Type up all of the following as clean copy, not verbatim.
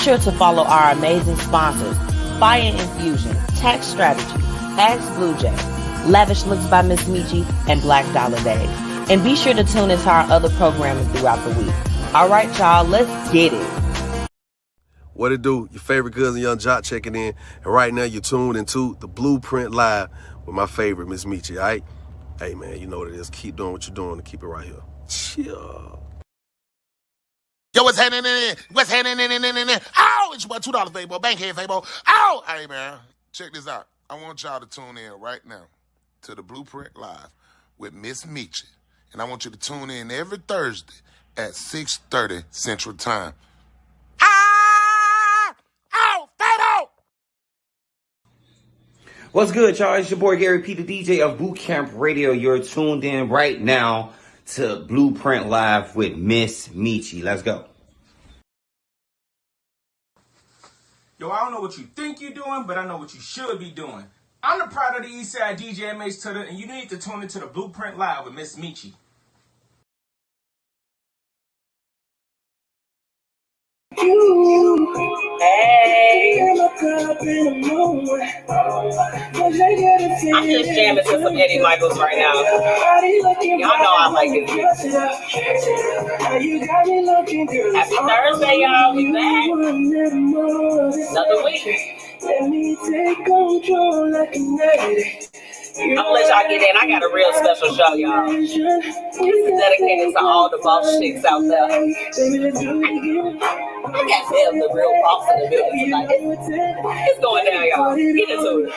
sure to follow our amazing sponsors, Fiya Infusion, Tax Strategy, Ask BlueJae, Lavish Looks by MzMetchi, and Black Dollar Days. And be sure to tune into our other programming throughout the week. All right, y'all, let's get it. What it do? Your favorite cousin Young Jock checking in. And right now you're tuned into the Blueprint Live with my favorite MzMetchi, all right? Hey, man, you know what it is. Keep doing what you're doing and keep it right here. Chill. Yo, what's happening in? What's happening in? Oh, it's your boy $2 Fabo, Bankhead Fabo. Oh, hey, man, check this out. I want y'all to tune in right now to the Blueprint Live with MzMetchi. And I want you to tune in every Thursday at 6:30 Central Time. What's good, y'all? It's your boy Gary P, the DJ of Boot Camp Radio. You're tuned in right now to Blueprint Live with MzMetchi. Let's go. Yo, I don't know what you think you're doing, but I know what you should be doing. I'm the pride of the Eastside DJ MH Tutter, and you need to tune into the Blueprint Live with MzMetchi. Hey. I'm just jamming to some Eddie Michaels right now. Y'all know I like this music. Happy Thursday, y'all. We back. Another week. Let me take control like a night. I'm gonna let y'all get in. I got a real special show, y'all. This is dedicated to all the boss chicks out there. I got Bev Da Real Boss in the building tonight. It's going down, y'all. Get into it.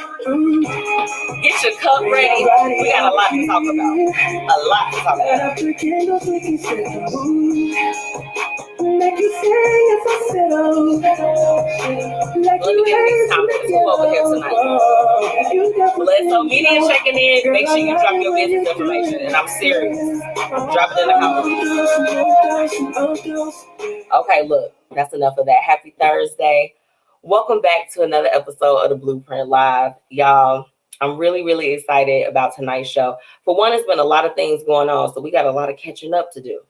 Get your cup ready. We got a lot to talk about. A lot to talk about. Let me get these topics over here tonight. Bledsoe Media checking in. Make sure you drop your business information. And I'm serious. Drop it in the comments. Okay, look. That's enough of that. Happy Thursday. Welcome back to another episode of the Blueprint Live. Y'all, I'm really, really excited about tonight's show. For one, there's been a lot of things going on, so we got a lot of catching up to do.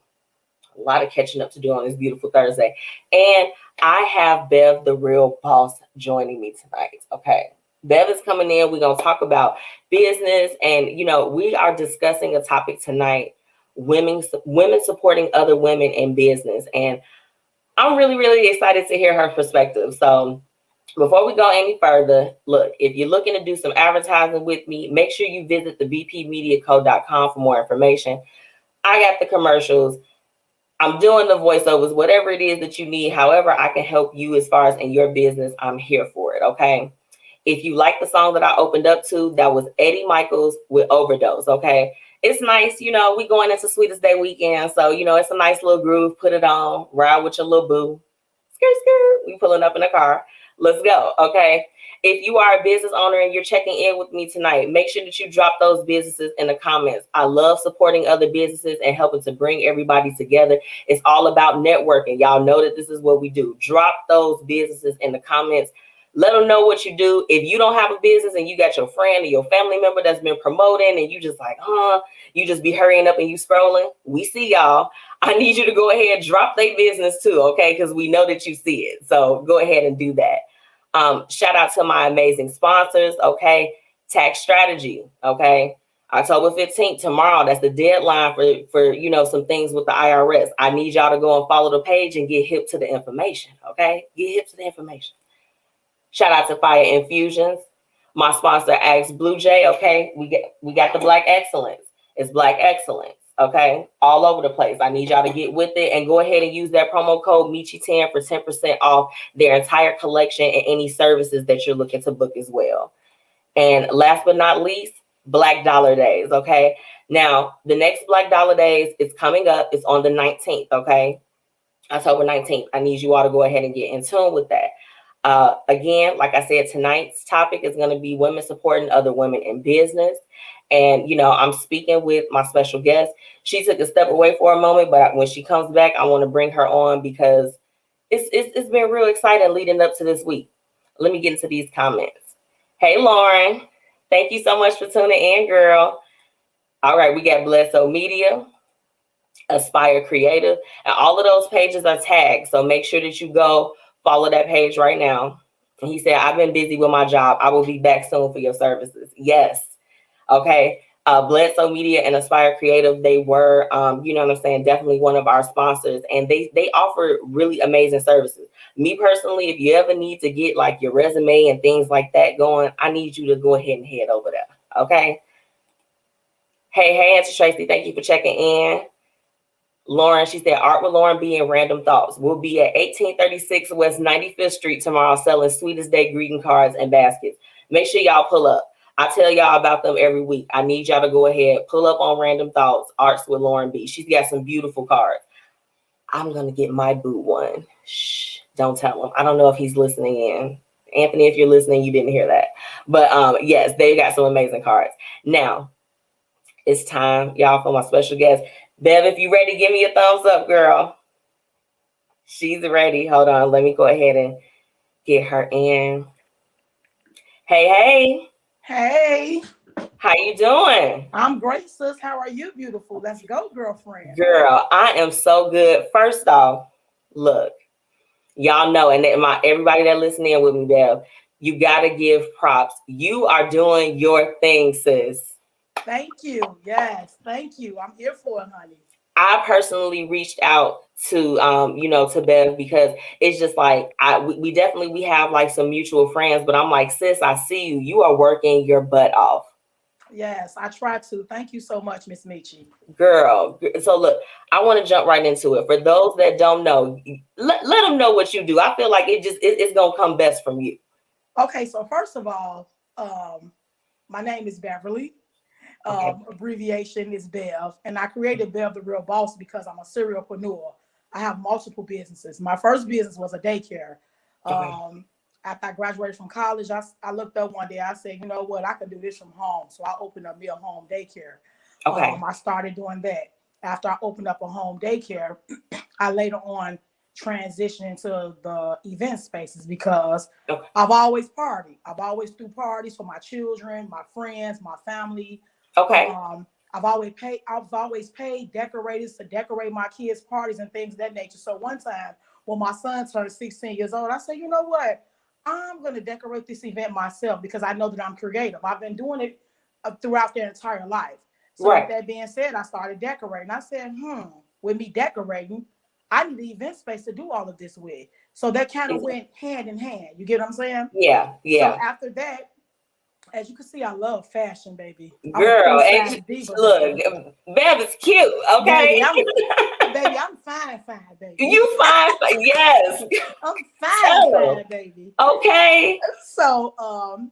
A lot of catching up to do on this beautiful Thursday. And I have Bev Da Real Boss joining me tonight. Okay. Bev is coming in. We're going to talk about business. And, you know, we are discussing a topic tonight, women supporting other women in business. And I'm really, really excited to hear her perspective. So before we go any further, look, if you're looking to do some advertising with me, make sure you visit the bpmediaco.com for more information. I got the commercials. I'm doing the voiceovers, whatever it is that you need. However, I can help you as far as in your business, I'm here for it. Okay. If you like the song that I opened up to, that was Eddie Michaels with Overdose. Okay. It's nice, you know, we going into Sweetest Day weekend. So, you know, it's a nice little groove. Put it on, ride with your little boo. Skirt, skirt. We pulling up in the car. Let's go. Okay. If you are a business owner and you're checking in with me tonight, make sure that you drop those businesses in the comments. I love supporting other businesses and helping to bring everybody together. It's all about networking. Y'all know that this is what we do. Drop those businesses in the comments. Let them know what you do. If you don't have a business and you got your friend or your family member that's been promoting and you just like, you just be hurrying up and you scrolling. We see y'all. I need you to go ahead and drop their business too, okay? Because we know that you see it. So go ahead and do that. Shout out to my amazing sponsors, okay? Tax Strategy, okay? October 15th, tomorrow, that's the deadline for you know, some things with the IRS. I need y'all to go and follow the page and get hip to the information, okay? Get hip to the information. Shout out to Fiya Infusions. My sponsor, Ask BlueJae, okay? We got the Black Excellence. It's Black Excellence, okay? All over the place. I need y'all to get with it and go ahead and use that promo code MECHI10 for 10% off their entire collection and any services that you're looking to book as well. And last but not least, Black Dollar Days, okay? Now, the next Black Dollar Days is coming up. It's on the 19th, okay? October 19th. I need you all to go ahead and get in tune with that. Again, like I said, tonight's topic is going to be women supporting other women in business. And, you know, I'm speaking with my special guest. She took a step away for a moment, but when she comes back, I want to bring her on because it's been real exciting leading up to this week. Let me get into these comments. Hey, Lauren, thank you so much for tuning in, girl. All right, we got Bledsoe Media, Aspire Creative, and all of those pages are tagged. So make sure that you go Follow that page right now. And he said, I've been busy with my job. I will be back soon for your services. Yes. Okay. Bledsoe Media and Aspire Creative, they were, you know what I'm saying, definitely one of our sponsors. And they offer really amazing services. Me personally, if you ever need to get like your resume and things like that going, I need you to go ahead and head over there. Okay. Hey, Auntie Tracy, thank you for checking in. Lauren, she said, Art with Lauren B and Random Thoughts. We'll be at 1836 West 95th Street tomorrow selling Sweetest Day greeting cards and baskets. Make sure y'all pull up. I tell y'all about them every week. I need y'all to go ahead, pull up on Random Thoughts, Arts with Lauren B. She's got some beautiful cards. I'm going to get my boo one. Shh, don't tell him. I don't know if he's listening in. Anthony, if you're listening, you didn't hear that. But yes, they got some amazing cards. Now, it's time, y'all, for my special guest. Bev, if you ready, give me a thumbs up, girl. She's ready. Hold on. Let me go ahead and get her in. Hey. Hey. How you doing? I'm great, sis. How are you, beautiful? Let's go, girlfriend. Girl, I am so good. First off, look, y'all know, and everybody that listening with me, Bev, you got to give props. You are doing your thing, sis. Thank you. Yes, thank you. I'm here for it, honey. I personally reached out to to Bev because it's just like we have like some mutual friends, but I'm like, sis, I see you. You are working your butt off. Yes, I try to. Thank you so much, MzMetchi. Girl. So look, I want to jump right into it. For those that don't know, let them know what you do. I feel like it's gonna come best from you. Okay, so first of all, my name is Beverly. Okay. Abbreviation is Bev, and I created Bev Da Real Boss because I'm a serialpreneur. I have multiple businesses. My first business was a daycare. Okay. After I graduated from college, I looked up one day. I said, you know what, I can do this from home. So I opened up me a home daycare. Okay. I started doing that. After I opened up a home daycare, I later on transitioned into the event spaces because I've always partied. I've always threw parties for my children, my friends, my family. Okay. I've always paid decorators to decorate my kids' parties and things of that nature. So one time when my son turned 16 years old, I said, you know what? I'm going to decorate this event myself because I know that I'm creative. I've been doing it throughout their entire life. So with that being said, I started decorating. I said, with me decorating, I need the event space to do all of this with. So that kind of went hand in hand. You get what I'm saying? Yeah. So after that, as you can see, I love fashion, baby. Girl, and look, Bev is cute, okay? Baby, I'm fine, baby. You fine, yes. I'm fine, baby. Okay. So,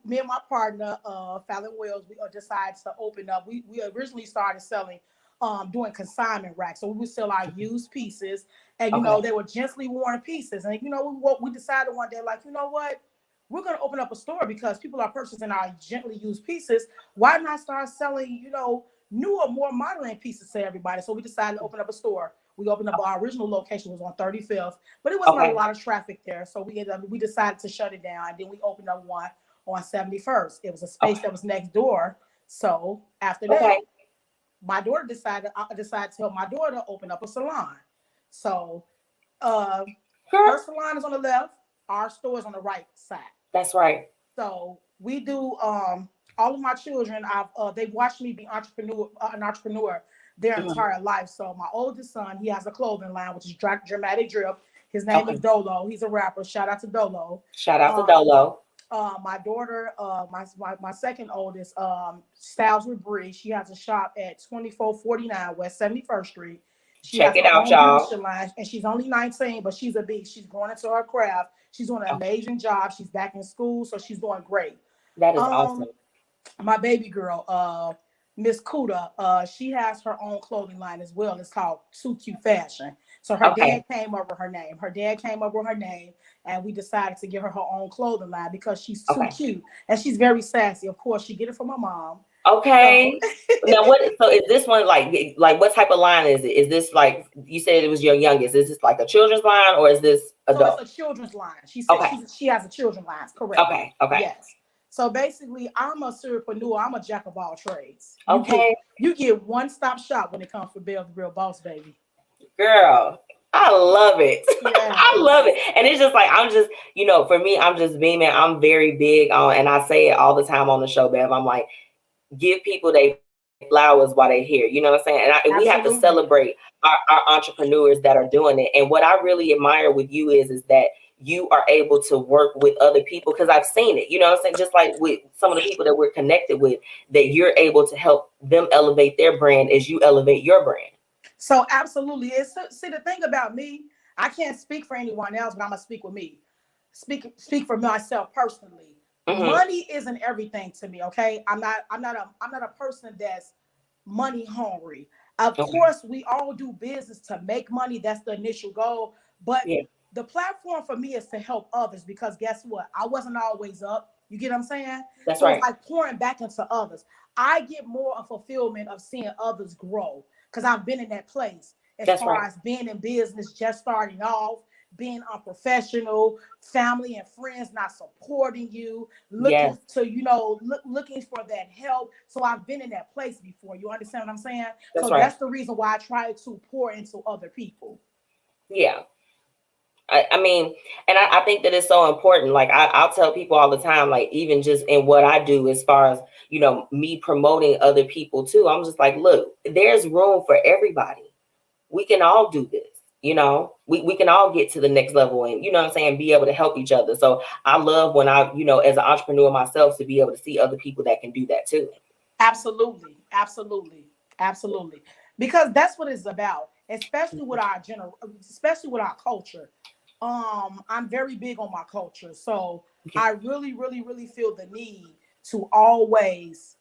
me and my partner, Fallon Wells, we decided to open up. We originally started selling, doing consignment racks. So we would sell our used pieces, and you know they were gently worn pieces. And you know we decided one day, like, you know what? We're going to open up a store because people are purchasing our gently used pieces. Why not start selling, newer, more modern pieces to everybody? So we decided to open up a store. We opened up our original location was on 35th, but it wasn't a lot of traffic there. So we decided to shut it down. And then we opened up one on 71st. It was a space that was next door. So after that, I decided to help my daughter open up a salon. So her salon is on the left. Our store is on the right side. That's right. So we do all of my children. They've watched me be an entrepreneur their entire life. So my oldest son, he has a clothing line, which is Dramatic Drip. His name is Dolo. He's a rapper. Shout out to Dolo. My daughter, my second oldest, Styles with Bree. She has a shop at 2449 West 71st Street. Check it out, y'all. Line, and she's only 19, but she's a beast. She's going into her craft. She's doing an amazing job. She's back in school, so she's doing great. That is awesome. My baby girl, Miss Kuda, she has her own clothing line as well. It's called Too Cute Fashion. So her dad came up with her name. And we decided to give her own clothing line because she's too cute and she's very sassy. Of course, she get it from her mom. Okay. Now, so is this one like what type of line is it? Is this like, you said it was your youngest? Is this like a children's line or is this adult? So it's a children's line. She said she has a children's line. Correct. Okay. Yes. So basically, I'm a serialpreneur. I'm a jack of all trades. You get one-stop shop when it comes to Bev Da Real Boss, baby. Girl, I love it. Yeah. I love it. And it's just like, I'm just, for me, I'm just beaming. I'm very big on, and I say it all the time on the show, Bev. I'm like, give people their flowers while they're here. You know what I'm saying? And we have to Absolutely. celebrate our entrepreneurs that are doing it. And what I really admire with you is that you are able to work with other people, because I've seen it. You know what I'm saying? Just like with some of the people that we're connected with, that you're able to help them elevate their brand as you elevate your brand. So absolutely. See, the thing about me, I can't speak for anyone else, but I'm gonna speak with me. Speak for myself personally. Mm-hmm. Money isn't everything to me. Okay, I'm not a person that's money hungry. Of Okay. course, we all do business to make money. That's the initial goal. But Yeah, the platform for me is to help others, because guess what? I wasn't always up. You get what I'm saying? that's So it's right. like pouring back into others. I get more of fulfillment of seeing others grow, because I've been in that place as That's far right. as being in business, just starting off, being unprofessional, family and friends not supporting you, looking Yes, to, looking for that help. So I've been in that place before. You understand what I'm saying? that's So right. that's the reason why I try to pour into other people. Yeah. I mean, and I think that it's so important. Like I'll tell people all the time, like even just in what I do, as far as, me promoting other people too. I'm just like, look, there's room for everybody. We can all do this. We can all get to the next level, and you know what I'm saying, be able to help each other. So I love when I, as an entrepreneur myself, to be able to see other people that can do that too. Absolutely, absolutely, absolutely. Because that's what it's about, especially with our especially with our culture. I'm very big on my culture, so I really, really, really feel the need to always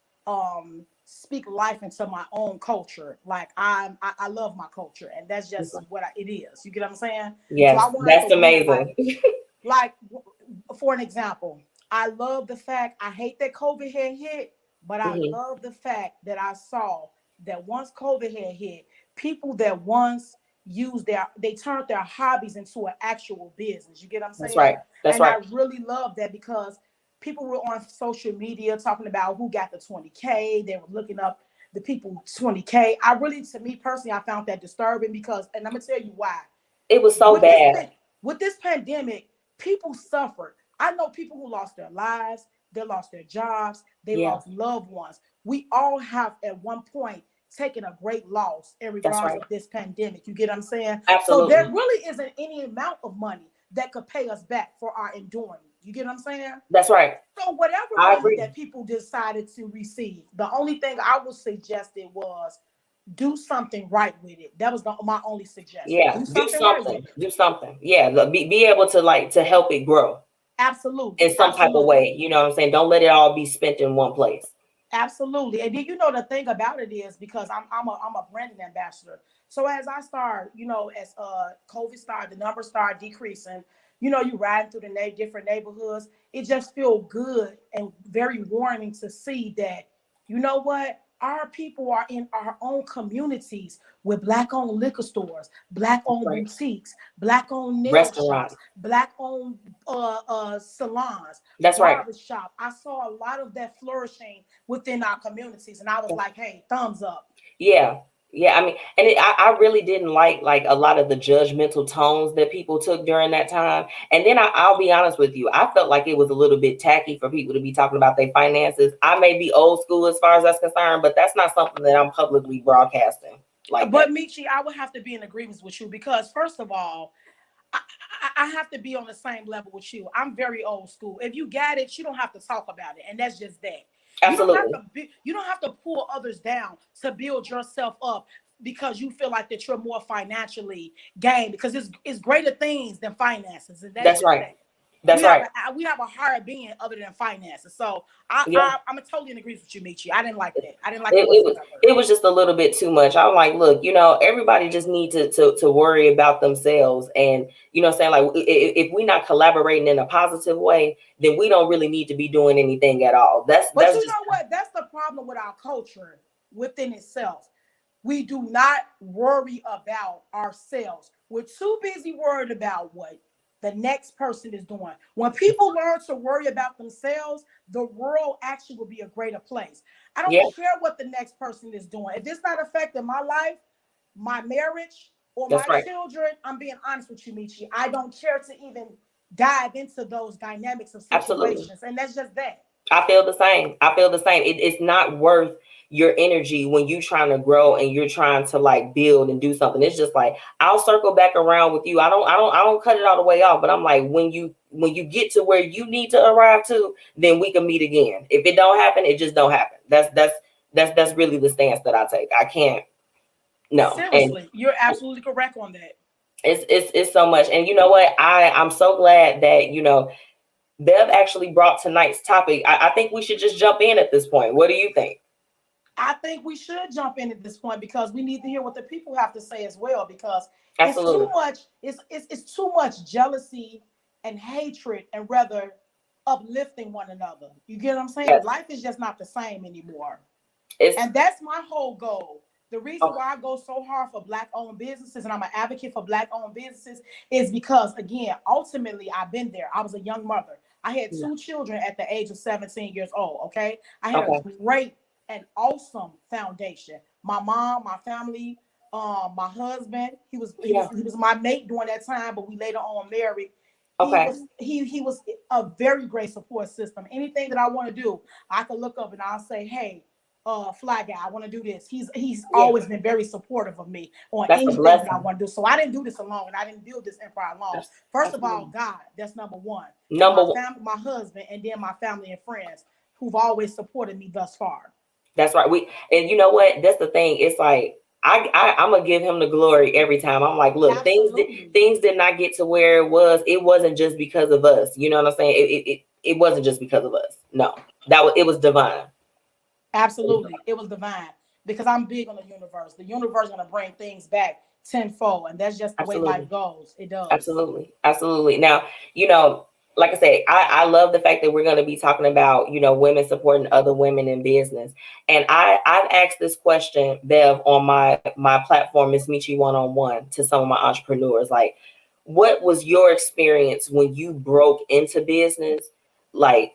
speak life into my own culture. Like I love my culture, and that's just what it is. You get what I'm saying? So I Yes, want to that's again, amazing. like for an example, I love the fact, I hate that COVID had hit, but I Hmm. love the fact that I saw that once COVID had hit, people that once they turned their hobbies into an actual business. You get what I'm That's saying? right. That's And I right. really love that, because people were on social media talking about who got the 20K. They were looking up the people 20K. To me personally, I found that disturbing, because, and I'm gonna tell you why. It was so with this bad. with this pandemic, people suffered. I know people who lost their lives, they lost their jobs, they Yeah, lost loved ones. We all have at one point taken a great loss in that's regards right. of this pandemic. You get what I'm saying? So there Absolutely. really isn't any amount of money that could pay us back for our enduring. You get what I'm saying? That's right. So whatever I money agree. that people decided to receive, the only thing I would suggest it was do something right with it. That was my only suggestion. Yeah, Do do something right with something. it. Do something. Yeah, be able to, like, to help it grow in Absolutely, some type of absolutely, way. You know what I'm saying? Don't let it all be spent in one place. absolutely. And then the thing about it is, because I'm a branding ambassador. So as I start, as COVID started, the numbers start decreasing. You riding through the different neighborhoods. It just feel good and very warming to see that. You know what? Our people are in our own communities with Black-owned liquor stores, That's Black-owned right. boutiques, Black-owned nail shops, Restaurants. Black-owned salons, That's right. barber shop. I saw a lot of that flourishing within our communities, and I was like, "Hey, thumbs up." Yeah. Yeah, I mean, and I really didn't like a lot of the judgmental tones that people took during that time. And then I'll be honest with you, I felt like it was a little bit tacky for people to be talking about their finances. I may be old school as far as that's concerned, but that's not something that I'm publicly broadcasting like that. But Michi, I would have to be in agreement with you, because first of all, I, I have to be on the same level with you. I'm very old school. If you got it, you don't have to talk about it, and that's just that. Absolutely. You don't have to pull others down to build yourself up, because you feel like that you're more financially gained, because it's greater things than finances, and that's That's just right. that. That's right. We have a higher being other than finances. So Yeah. I'm totally in agreement with you, Michi. I didn't like that. I didn't like it it, it was whatsoever. it was just a little bit too much. I'm like, look, everybody just need to worry about themselves. And what I'm saying, like, if we're not collaborating in a positive way, then we don't really need to be doing anything at all. that's But that's you just know what? That's the problem with our culture within itself. We do not worry about ourselves. We're too busy worried about what the next person is doing. When people learn to worry about themselves, the world actually will be a greater place. I don't yeah. care what the next person is doing. If it's not affecting my life, my marriage, or That's my right. children, I'm being honest with you, Michi, I don't care to even dive into those dynamics of Absolutely. situations. And that's just that. I feel the same. I feel the same. It's not worth your energy when you trying to grow and you're trying to like build and do something. It's just like, I'll circle back around with you. I don't cut it all the way off, but I'm like, when you get to where you need to arrive to, then we can meet again. If it don't happen, it just don't happen. That's really the stance that I take. I can't. No. And Seriously, you're absolutely correct on that. it's so much. And you know what? I'm so glad that, Bev actually brought tonight's topic. I think we should just jump in at this point. What do you think? I think we should jump in at this point because we need to hear what the people have to say as well. Because it's too Absolutely. much. It's too much jealousy and hatred, and rather uplifting one another. You get what I'm saying? Yes. Life is just not the same anymore, It's and that's my whole goal. The reason okay. why I go so hard for Black-owned businesses and I'm an advocate for Black-owned businesses is because, again, ultimately, I've been there. I was a young mother. I had Yeah. 2 children at the age of 17 years old. Okay, I had Okay. a great and awesome foundation. My mom, my family, my husband. Yeah. He was my mate during that time, but we later on married. Okay. He was a very great support system. Anything that I want to do, I can look up and I'll say, hey, fly guy, I want to do this. He's Yeah. always been very supportive of me on That's a anything that I blessing. want to do. So I didn't do this alone, and I didn't build this empire alone. First of all, Absolutely. God, that's number one. Then Number my one. family, my husband, and then my family and friends who've always supported me thus far. That's right. And you know what? That's the thing. It's like I'm gonna give him the glory every time. I'm like, look, Absolutely. things did not get to where it was. It wasn't just because of us. You know what I'm saying? It wasn't just because of us. No, it was divine. Absolutely. It was divine because I'm big on the universe. The universe is going to bring things back tenfold. And that's just the way life Absolutely. goes. It does. Absolutely. Absolutely. Now, you know, like I said, I love the fact that we're going to be talking about, women supporting other women in business. And I've asked this question, Bev, on my platform, MzMetchi One-on-One, to some of my entrepreneurs. Like, what was your experience when you broke into business? Like,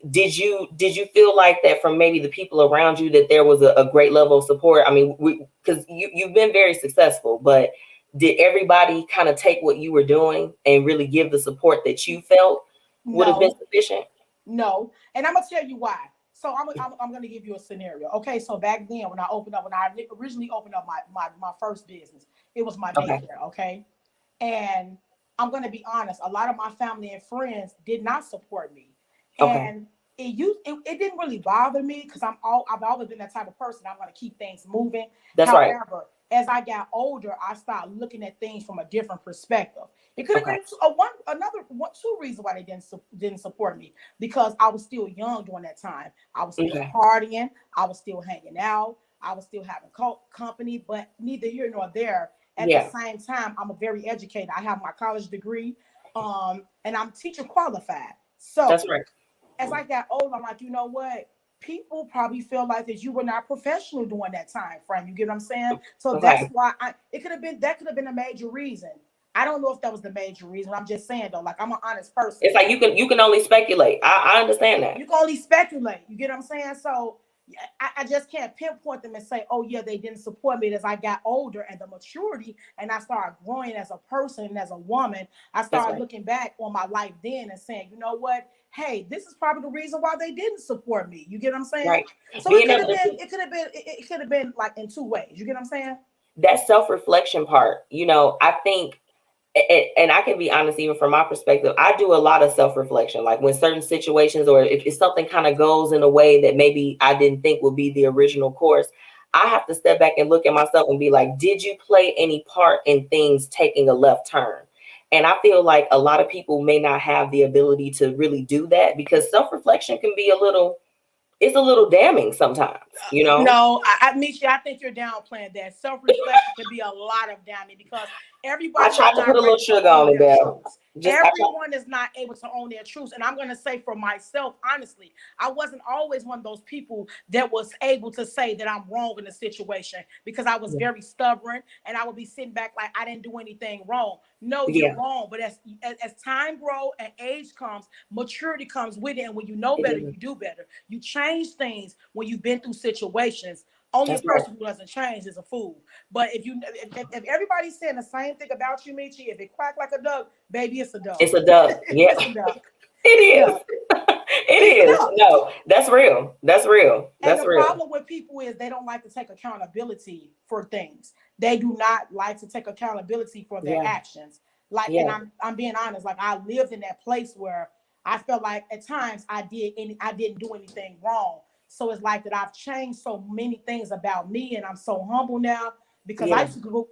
did you feel like that from maybe the people around you, that there was a great level of support? I mean, because you've been very successful, but did everybody kind of take what you were doing and really give the support that you felt would have been No, sufficient? no. And I'm going to tell you why. So I'm going to give you a scenario. Okay. So back then when I originally opened up my first business, it was my Okay. daycare. Okay. And I'm going to be honest, a lot of my family and friends did not support me. Okay. And it didn't really bother me because I've always been that type of person. I'm going to keep things moving. That's right. However, as I got older, I started looking at things from a different perspective. It could have Okay. been two reasons why they didn't support me, because I was still young during that time. I was still Okay. partying. I was still hanging out. I was still having company, but neither here nor there. At the Yeah. same time, I'm a very educated. I have my college degree, and I'm teacher qualified. That's So right. as I got older, I'm like, you know what? People probably feel like that you were not professional during that time frame. You get what I'm saying? So that's Okay. why that could have been a major reason. I don't know if that was the major reason. I'm just saying though, like I'm an honest person. It's like you can only speculate. I understand that. You can only speculate. You get what I'm saying? So I just can't pinpoint them and say, oh yeah, they didn't support me. As I got older and the maturity and I started growing as a person and as a woman, I That's started right. looking back on my life then and saying, you know what? Hey, this is probably the reason why they didn't support me. You get what I'm saying? Right. So Being able to it could have been like in two ways. You get what I'm saying? that self-reflection part, I think, and I can be honest, even from my perspective, I do a lot of self-reflection. Like when certain situations, or if something kind of goes in a way that maybe I didn't think would be the original course, I have to step back and look at myself and be like, did you play any part in things taking a left turn? And I feel like a lot of people may not have the ability to really do that, because self-reflection can be it's a little damning sometimes. No, Misha, I think you're downplaying that. Self-reflection can be a lot of damage because I everybody is tried to put not a little ready to sugar own on it, their Belle. truths. I tried. Everyone is not able to own their truths. And I'm going to say for myself, honestly, I wasn't always one of those people that was able to say that I'm wrong in a situation, because I was very stubborn and I would be sitting back like I didn't do anything wrong. No, you're Yeah, wrong. But as time grows and age comes, maturity comes with it. And when you know it better, is. you do better. You change things when you've been through situations. Only a That's right. person who doesn't change is a fool. But if everybody's saying the same thing about you, Michi, if it quack like a duck, baby, it's a duck. It's a duck. Yeah, It's a duck. it It's a is. duck. It It's a is. duck. No, that's real. That's real. And That's the real. problem with people is they don't like to take accountability for things. They do not like to take accountability for their Yeah. actions. Like, and Yeah. I'm being honest. Like, I lived in that place where I felt like at times I didn't do anything wrong. So it's like that I've changed so many things about me, and I'm so humble now because Yeah.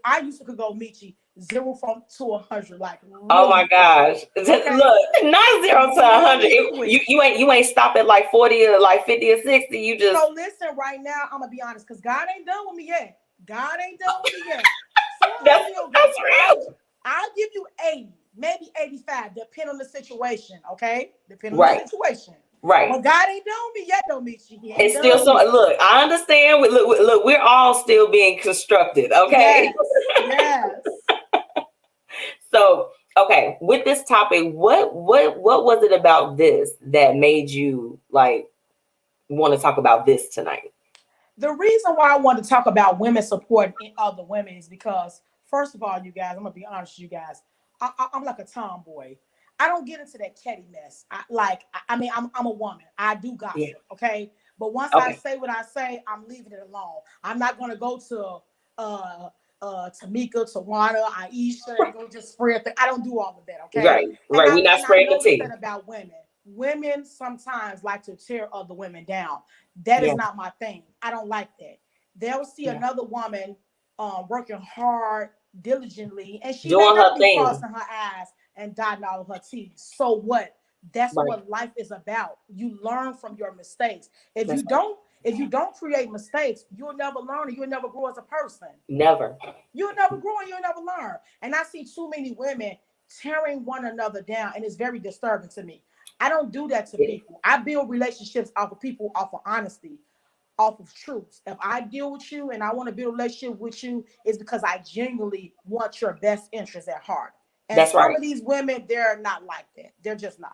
I used to go Michi 0 from to 100 like Oh my really gosh. okay, Look, not 0 to 100. really quick. You ain't stop at like 40 or like 50 or 60. You just So listen, right now, I'm gonna be honest, because God ain't done with me yet. God ain't done with me yet. So that's real. I'll give you 80, maybe 85, depending on the situation. Okay, depending on Right. the situation. Right. But God ain't done with me yet, though, Michi. He ain't It's done still with so. me. Look, I understand. Look, we're all still being constructed. Okay. Yes. So, okay, with this topic, what was it about this that made you like want to talk about this tonight? The reason why I want to talk about women supporting other women is because, first of all, you guys, I'm gonna be honest with you guys. I'm like a tomboy. I don't get into that petty mess. I'm a woman. I do gossip, Yeah. okay? But once I Okay. say what I say, I'm leaving it alone. I'm not gonna go to Tamika, Tawana, Aisha, and go just spread things. I don't do all of that, okay? Right. Right. We're not And I spreading the noticed tea. that about women. Women sometimes like to tear other women down. That is Yeah. not my thing. I don't like that. They'll see Yeah. another woman working hard, diligently, and she may Doing not her be thing. crossing her eyes and dotting all of her T's. So what? That's Right. what life is about. You learn from your mistakes. If That's you right. don't create mistakes, you'll never learn and you'll never grow as a person. Never. You'll never grow and you'll never learn. And I see too many women tearing one another down, and it's very disturbing to me. I don't do that to Yeah. people. I build relationships off of people, off of honesty, off of truth. If I deal with you and I want to build a relationship with you, it's because I genuinely want your best interest at heart. And That's some right. of these women, they're not like that. They're just not.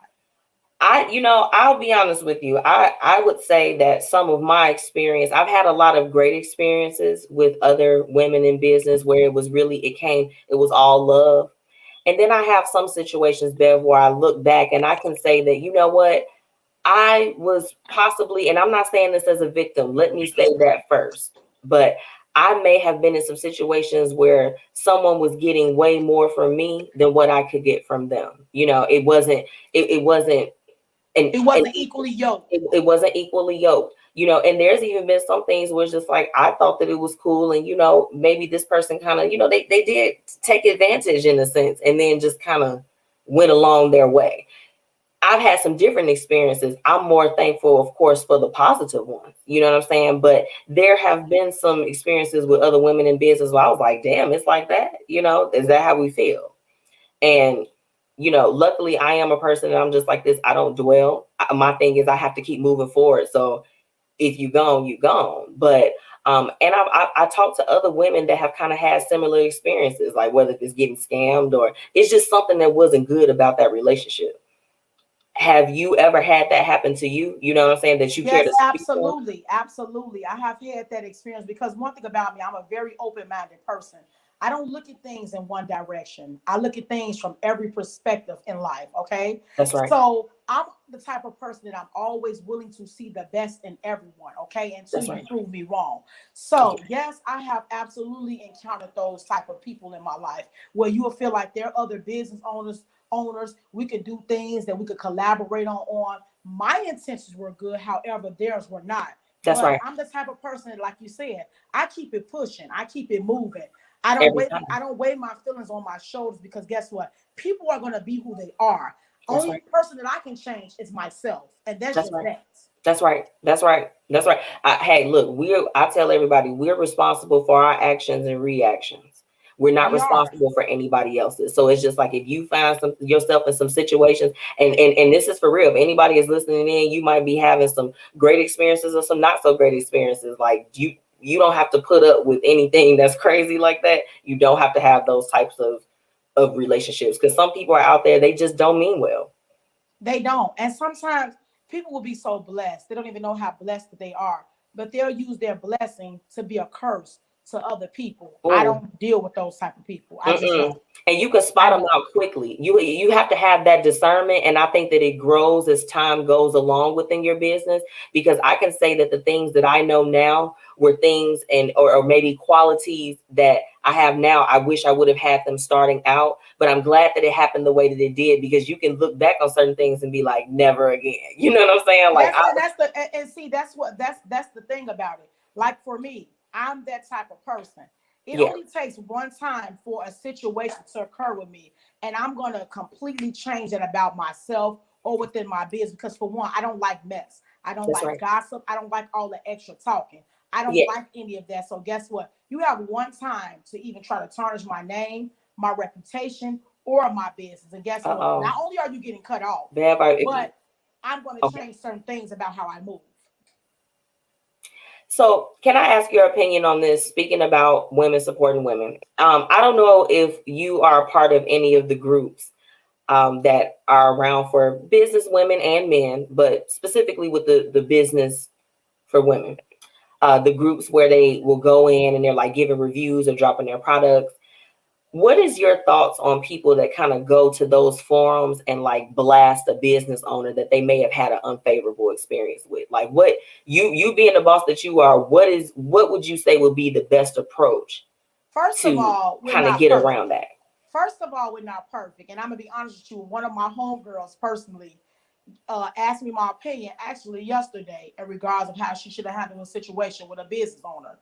I'll be honest with you. I would say that some of my experience, I've had a lot of great experiences with other women in business where it was all love. And then I have some situations, Bev, where I look back and I can say that, you know what? I was possibly, and I'm not saying this as a victim, let me say that first, but I may have been in some situations where someone was getting way more from me than what I could get from them. It wasn't It and wasn't equally yoked. it wasn't equally yoked. And there's even been some things where it's just like I thought that it was cool, and maybe this person kind of, they did take advantage in a sense, and then just kind of went along their way. I've had some different experiences. I'm more thankful, of course, for the positive ones. You know what I'm saying? But there have been some experiences with other women in business where I was like, damn, it's like that. Is that how we feel? And luckily I am a person that I'm just like this. I don't dwell. My thing is I have to keep moving forward. So if you gone, you gone. But and I talked to other women that have kind of had similar experiences, like whether it's getting scammed or it's just something that wasn't good about that relationship. Have you ever had that happen to you? You know what I'm saying? That you care Yes, to speak on? absolutely. Absolutely. I have had that experience because one thing about me, I'm a very open-minded person. I don't look at things in one direction. I look at things from every perspective in life. Okay. That's right. So I'm the type of person that I'm always willing to see the best in everyone. Okay. Until That's you right. prove me wrong. So yes, I have absolutely encountered those type of people in my life where you will feel like they're other business owners. We could do things that we could collaborate on. My intentions were good, however, theirs were not. That's But right. I'm the type of person that, like you said, I keep it pushing, I keep it moving. I don't Every weigh time. I don't weigh my feelings on my shoulders because guess what? People are gonna be who they are. That's Only right. person that I can change is myself, and that's That's just right. that. That's right. That's right. That's right. Hey, look, I tell everybody we're responsible for our actions and reactions. We're not We are. responsible for anybody else's. So it's just like if you find yourself in some situations, and this is for real. If anybody is listening in, you might be having some great experiences or some not so great experiences. Like you don't have to put up with anything that's crazy like that. You don't have to have those types of relationships because some people are out there, they just don't mean well. They don't. And sometimes people will be so blessed. They don't even know how blessed that they are. but they'll use their blessing to be a curse to other people. I Mm. don't deal with those type of people. I just don't. And you can spot them out quickly. You have to have that discernment, and I think that it grows as time goes along within your business. Because I can say that the things that I know now were things and or maybe qualities that I have now. I wish I would have had them starting out, but I'm glad that it happened the way that it did, because you can look back on certain things and be like, never again. You know what I'm saying? Like, that's the thing about it. Like for me, I'm that type of person. It yeah, only takes one time for a situation to occur with me, and I'm going to completely change it about myself or within my business. Because for one, I don't like mess. I don't that's like right. gossip. I don't like all the extra talking. I don't Yeah. like any of that. So guess what? You have one time to even try to tarnish my name, my reputation, or my business. And guess what? Oh, Not only are you getting cut off, Bev, but I'm going to okay. change certain things about how I move. So, can I ask your opinion on this? Speaking about women supporting women, I don't know if you are a part of any of the groups that are around for business women and men, but specifically with the business for women. The groups where they will go in and they're like giving reviews or dropping their products. What is your thoughts on people that kind of go to those forums and like blast a business owner that they may have had an unfavorable experience with? Like, what you being the boss that you are, what would you say would be the best approach First of to all, we're kind of not get perfect. around that? First of all, we're not perfect. And I'm going to be honest with you. One of my homegirls personally asked me my opinion actually yesterday in regards of how she should have handled a situation with a business owner.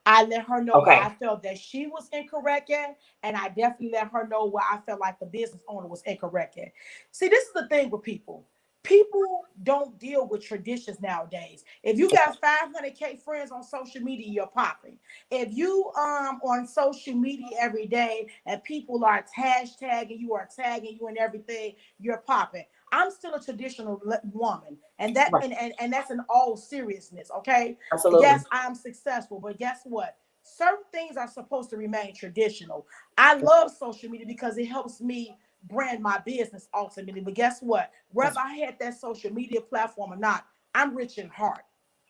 I let her know where Okay. I felt that she was incorrect in, and I definitely let her know where I felt like the business owner was incorrect in. See, this is the thing with people. People don't deal with traditions nowadays. If you got 500K friends on social media, you're popping. If you on social media every day and people are hashtagging you or tagging you and everything, you're popping. I'm still a traditional woman, and that Right. and that's in all seriousness. Okay, Absolutely. yes, I'm successful, but guess what? Certain things are supposed to remain traditional. I love social media because it helps me brand my business ultimately. But guess what? Whether I had that social media platform or not, I'm rich in heart.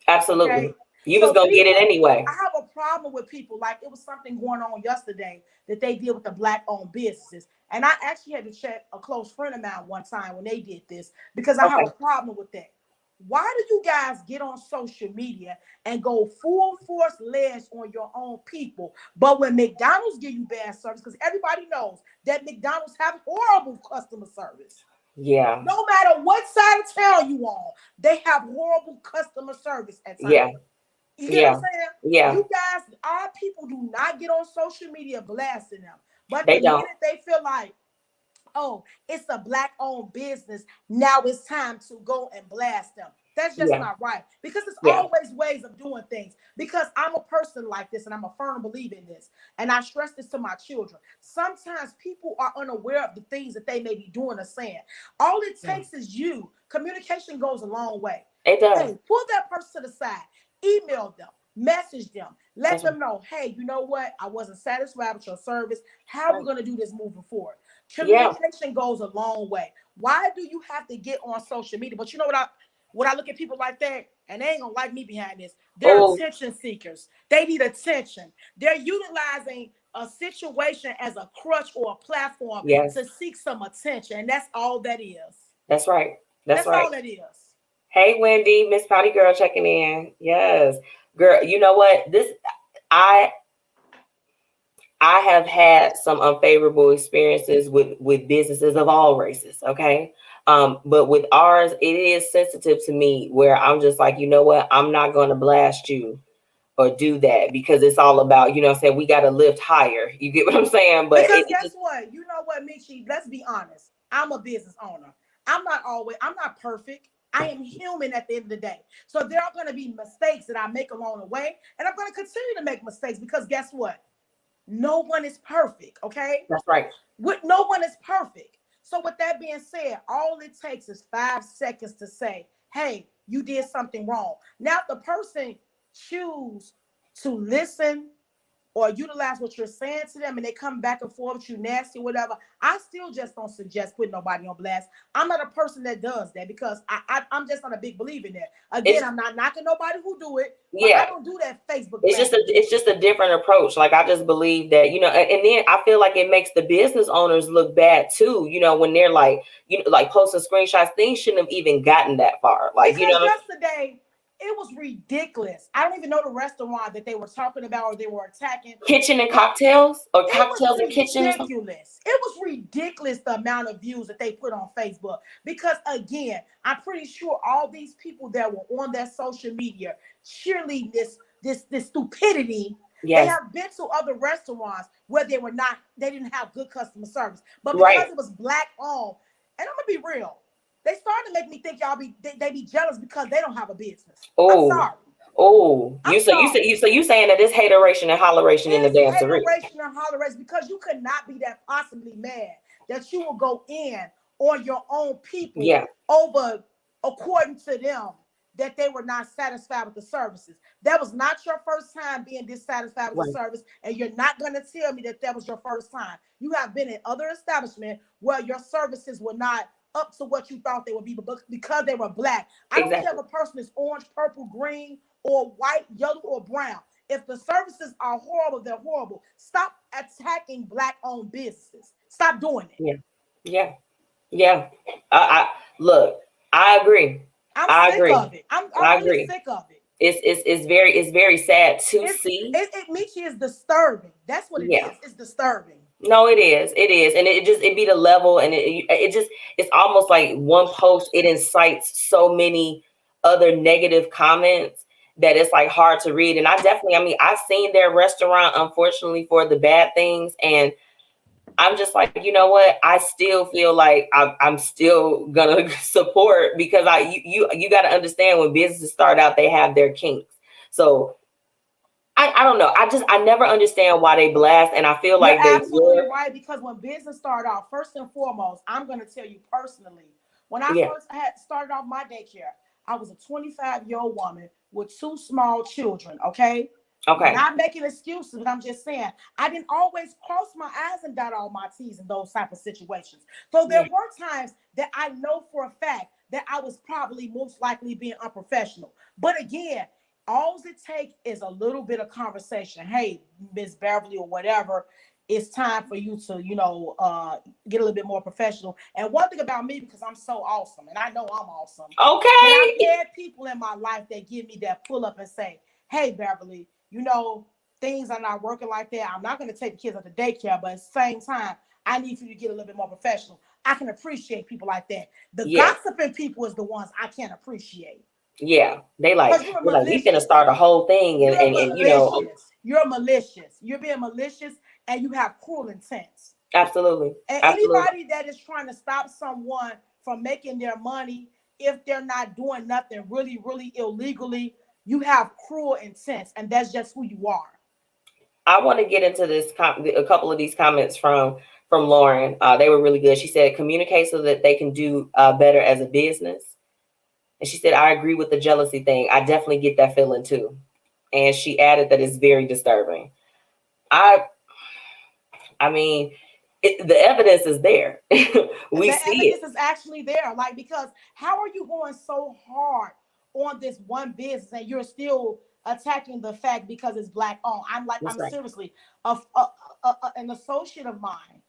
Absolutely. Okay. You was So gonna get it people, anyway. I have a problem with people. Like it was something going on yesterday that they did with the black-owned businesses. And I actually had to check a close friend of mine one time when they did this because I have a Okay. problem with that. Why do you guys get on social media and go full force ledge on your own people? But when McDonald's give you bad service, because everybody knows that McDonald's have horrible customer service. Yeah. No matter what side of town you on, they have horrible customer service at Yeah. times. You get what Yeah. I'm saying? Yeah. You guys, our people do not get on social media blasting them. But They the don't. minute they feel like, oh, it's a black-owned business, now it's time to go and blast them. That's just Yeah. not right. Because there's Yeah. always ways of doing things. Because I'm a person like this and I'm a firm believer in this. And I stress this to my children. Sometimes people are unaware of the things that they may be doing or saying. All it Yeah. takes is you. Communication goes a long way. It does. Hey, pull that person to the side, email them, message them, let That's right. them know, hey, you know what? I wasn't satisfied with your service. How are we Right. going to do this moving forward? Yeah. Communication goes a long way. Why do you have to get on social media? But you know what I look at people like that, and they ain't gonna like me behind this. They're Oh, attention seekers. They need attention. They're utilizing a situation as a crutch or a platform yes. to seek some attention, and that's all that is. That's right. That's That's right. all that is. Hey, Wendy, Miss Patty Girl checking in. Yes, girl. You know what? I I have had some unfavorable experiences with businesses of all races. Okay, but with ours, it is sensitive to me where I'm just like, you know what? I'm not going to blast you or do that because it's all about, you know what I'm saying, we got to lift higher. You get what I'm saying? But Because it guess just, what? You know what, Michi? Let's be honest. I'm a business owner. I'm not perfect. I am human at the end of the day. So there are going to be mistakes that I make along the way. And I'm going to continue to make mistakes because guess what? No one is perfect. Okay. that's right. No one is perfect. So with that being said, all it takes is 5 seconds to say, hey, you did something wrong. Now, if the person choose to listen or utilize what you're saying to them and they come back and forth with you nasty or whatever, I still just don't suggest putting nobody on blast. I'm not a person that does that because I'm just not a big believer in that. Again, I'm not knocking nobody who do it, but I don't do that Facebook. It's just a different approach. Like, I just believe that, you know, and then I feel like it makes the business owners look bad too, you know, when they're like, you know, like posting screenshots. Things shouldn't have even gotten that far. Like, because you know, yesterday it was ridiculous. I don't even know the restaurant that they were talking about or they were attacking. Kitchen and cocktails, or cocktails and kitchen. Ridiculous. It was ridiculous the amount of views that they put on Facebook. Because again, I'm pretty sure all these people that were on that social media cheerleading this stupidity. Yes. They have been to other restaurants where they didn't have good customer service. But because it was black owned, and I'm gonna be real, they started to make me think they be jealous because they don't have a business. I'm sorry. Oh, you saying that it's hateration and holleration in the dancery. Hateration and holleration because you could not be that possibly mad that you will go in on your own people over, according to them, that they were not satisfied with the services. That was not your first time being dissatisfied with the service, and you're not going to tell me that was your first time. You have been in other establishments where your services were not up to what you thought they would be, but because they were black. I don't care if a person is orange, purple, green, or white, yellow, or brown. If the services are horrible, they're horrible. Stop attacking black-owned businesses. Stop doing it. Yeah. Look, I agree. I'm sick of it. I'm really sick of it. It's very sad to see. Metchi is disturbing. That's what it is. It's disturbing. No, it is, and it be the level, and it's almost like one post, it incites so many other negative comments that it's like hard to read. And I've seen their restaurant, unfortunately, for the bad things, and I'm just like, you know what? I still feel like I'm still gonna support, because you got to understand, when businesses start out, they have their kinks. So I don't know. I never understand why they blast, and I feel like you're absolutely right, because when business started off, first and foremost, I'm going to tell you personally, when I first had started off my daycare, I was a 25-year-old woman with 2 small children. Okay. Not making excuses, but I'm just saying I didn't always cross my I's and dot all my T's in those type of situations. So there were times that I know for a fact that I was probably most likely being unprofessional. But again, all it takes is a little bit of conversation. Hey, Miss Beverly or whatever, it's time for you to, get a little bit more professional. And one thing about me, because I'm so awesome, and I know I'm awesome. Okay. But I've had people in my life that give me that pull up and say, hey, Beverly, things are not working like that. I'm not going to take the kids out to daycare, but at the same time, I need for you to get a little bit more professional. I can appreciate people like that. The gossiping people is the ones I can't appreciate. Yeah, they like we finna start a whole thing, and you're malicious. You're being malicious, and you have cruel intents. Absolutely. And anybody that is trying to stop someone from making their money, if they're not doing nothing really, really illegally, you have cruel intents, and that's just who you are. I want to get into this a couple of these comments from Lauren. They were really good. She said, communicate so that they can do better as a business. And she said, I agree with the jealousy thing. I definitely get that feeling too. And she added that it's very disturbing. The evidence is there. We see it. The evidence is actually there. Like, because how are you going so hard on this one business and you're still attacking the fact because it's black owned? Seriously, an associate of mine,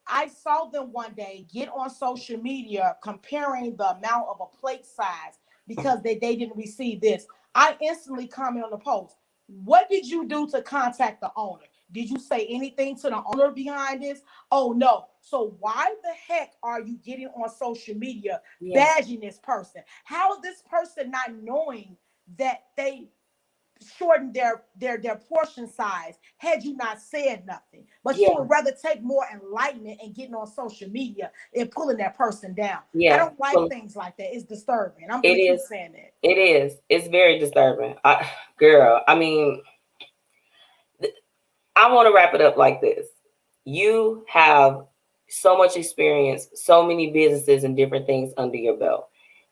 I saw them one day get on social media comparing the amount of a plate size because they didn't receive this. I instantly comment on the post. What did you do to contact the owner? Did you say anything to the owner behind this? Oh, no. So why the heck are you getting on social media badging this person? How is this person not knowing that they shortened their portion size had you not said nothing? But you would rather take more enlightenment and getting on social media and pulling that person down. I don't like things like that. It's disturbing. I'm going to keep saying that. It is. It's very disturbing. I want to wrap it up like this. You have so much experience, so many businesses and different things under your belt.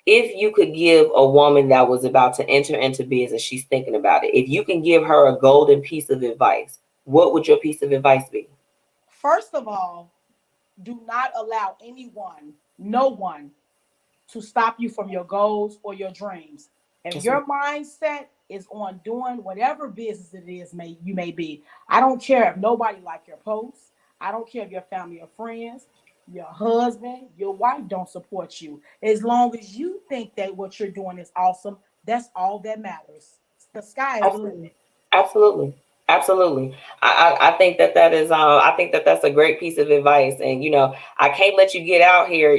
If you could give a woman that was about to enter into business, she's thinking about it, if you can give her a golden piece of advice, what would your piece of advice be? First of all, do not allow anyone, no one, to stop you from your goals or your dreams. If your mindset is on doing whatever business it is you may be, I don't care if nobody like your posts. I don't care if your family or friends, your husband, your wife don't support you. As long as you think that what you're doing is awesome, that's all that matters. The sky is the limit. Absolutely. Absolutely. I think that is I think that's a great piece of advice. And I can't let you get out here,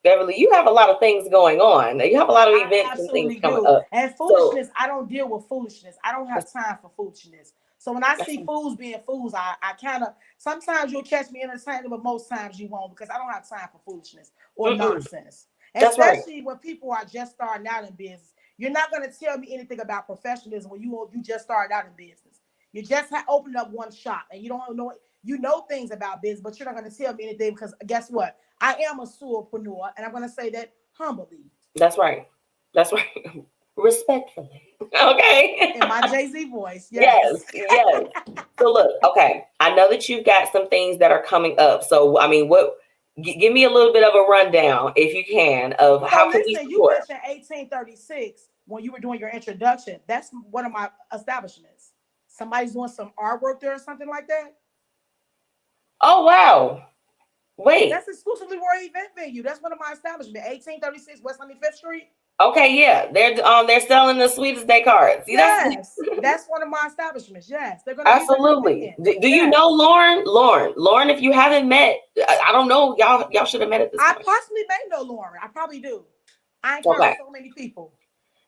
Beverly, you have a lot of things going on. You have a lot of events and things coming up. And foolishness, I don't deal with foolishness. I don't have time for foolishness. So when I see fools being fools, I kind of, sometimes you'll catch me entertaining, but most times you won't, because I don't have time for foolishness or nonsense. Especially when people are just starting out in business. You're not going to tell me anything about professionalism when you just started out in business. You just opened up one shop and you don't know, you know things about business, but you're not going to tell me anything because guess what? I am a solopreneur, and I'm going to say that humbly. That's right. That's right. Respectfully. Okay. In my Jay-Z voice. Yes. So look, okay. I know that you've got some things that are coming up. So, I mean, give me a little bit of a rundown, if you can, of how can we support. You mentioned 1836 when you were doing your introduction. That's one of my establishments. Somebody's doing some artwork there or something like that. Oh, wow. Wait. That's exclusively Roy event venue. That's one of my establishments. 1836 West 95th Street. Okay, yeah. They're selling the Sweetest Day cards. Yes, that's one of my establishments. Yes. They're gonna absolutely. Do you know Lauren? Lauren, if you haven't met, I don't know, y'all should have met at this I point. possibly may know Lauren. I probably do. I encounter so many people.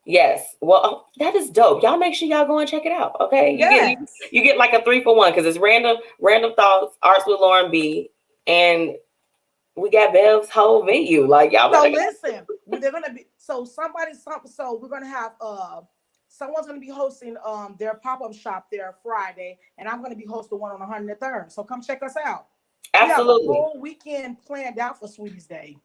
Yes. Well, that is dope. Y'all make sure y'all go and check it out. Okay. You get like a 3-for-1 because it's random thoughts, arts with Lauren B. And we got Bev's whole venue. Like y'all. So listen, they're gonna be so we're gonna have someone's gonna be hosting their pop-up shop there Friday, and I'm gonna be hosting one on 103rd. So come check us out. Absolutely. We have a whole weekend planned out for Sweetie's Day.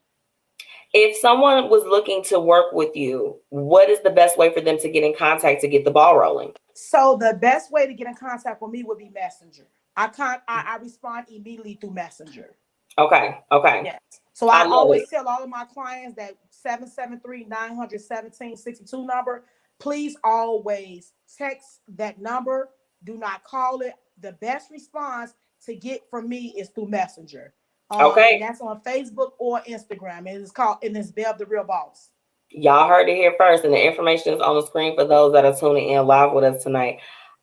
If someone was looking to work with you, what is the best way for them to get in contact to get the ball rolling? So the best way to get in contact with me would be Messenger. I respond immediately through Messenger. Okay. Yes. So I always tell all of my clients that 773-900-1762 number, please always text that number. Do not call it. The best response to get from me is through Messenger. Okay. And that's on Facebook or Instagram. And it's Bev Da Real Boss. Y'all heard it here first, and the information is on the screen for those that are tuning in live with us tonight.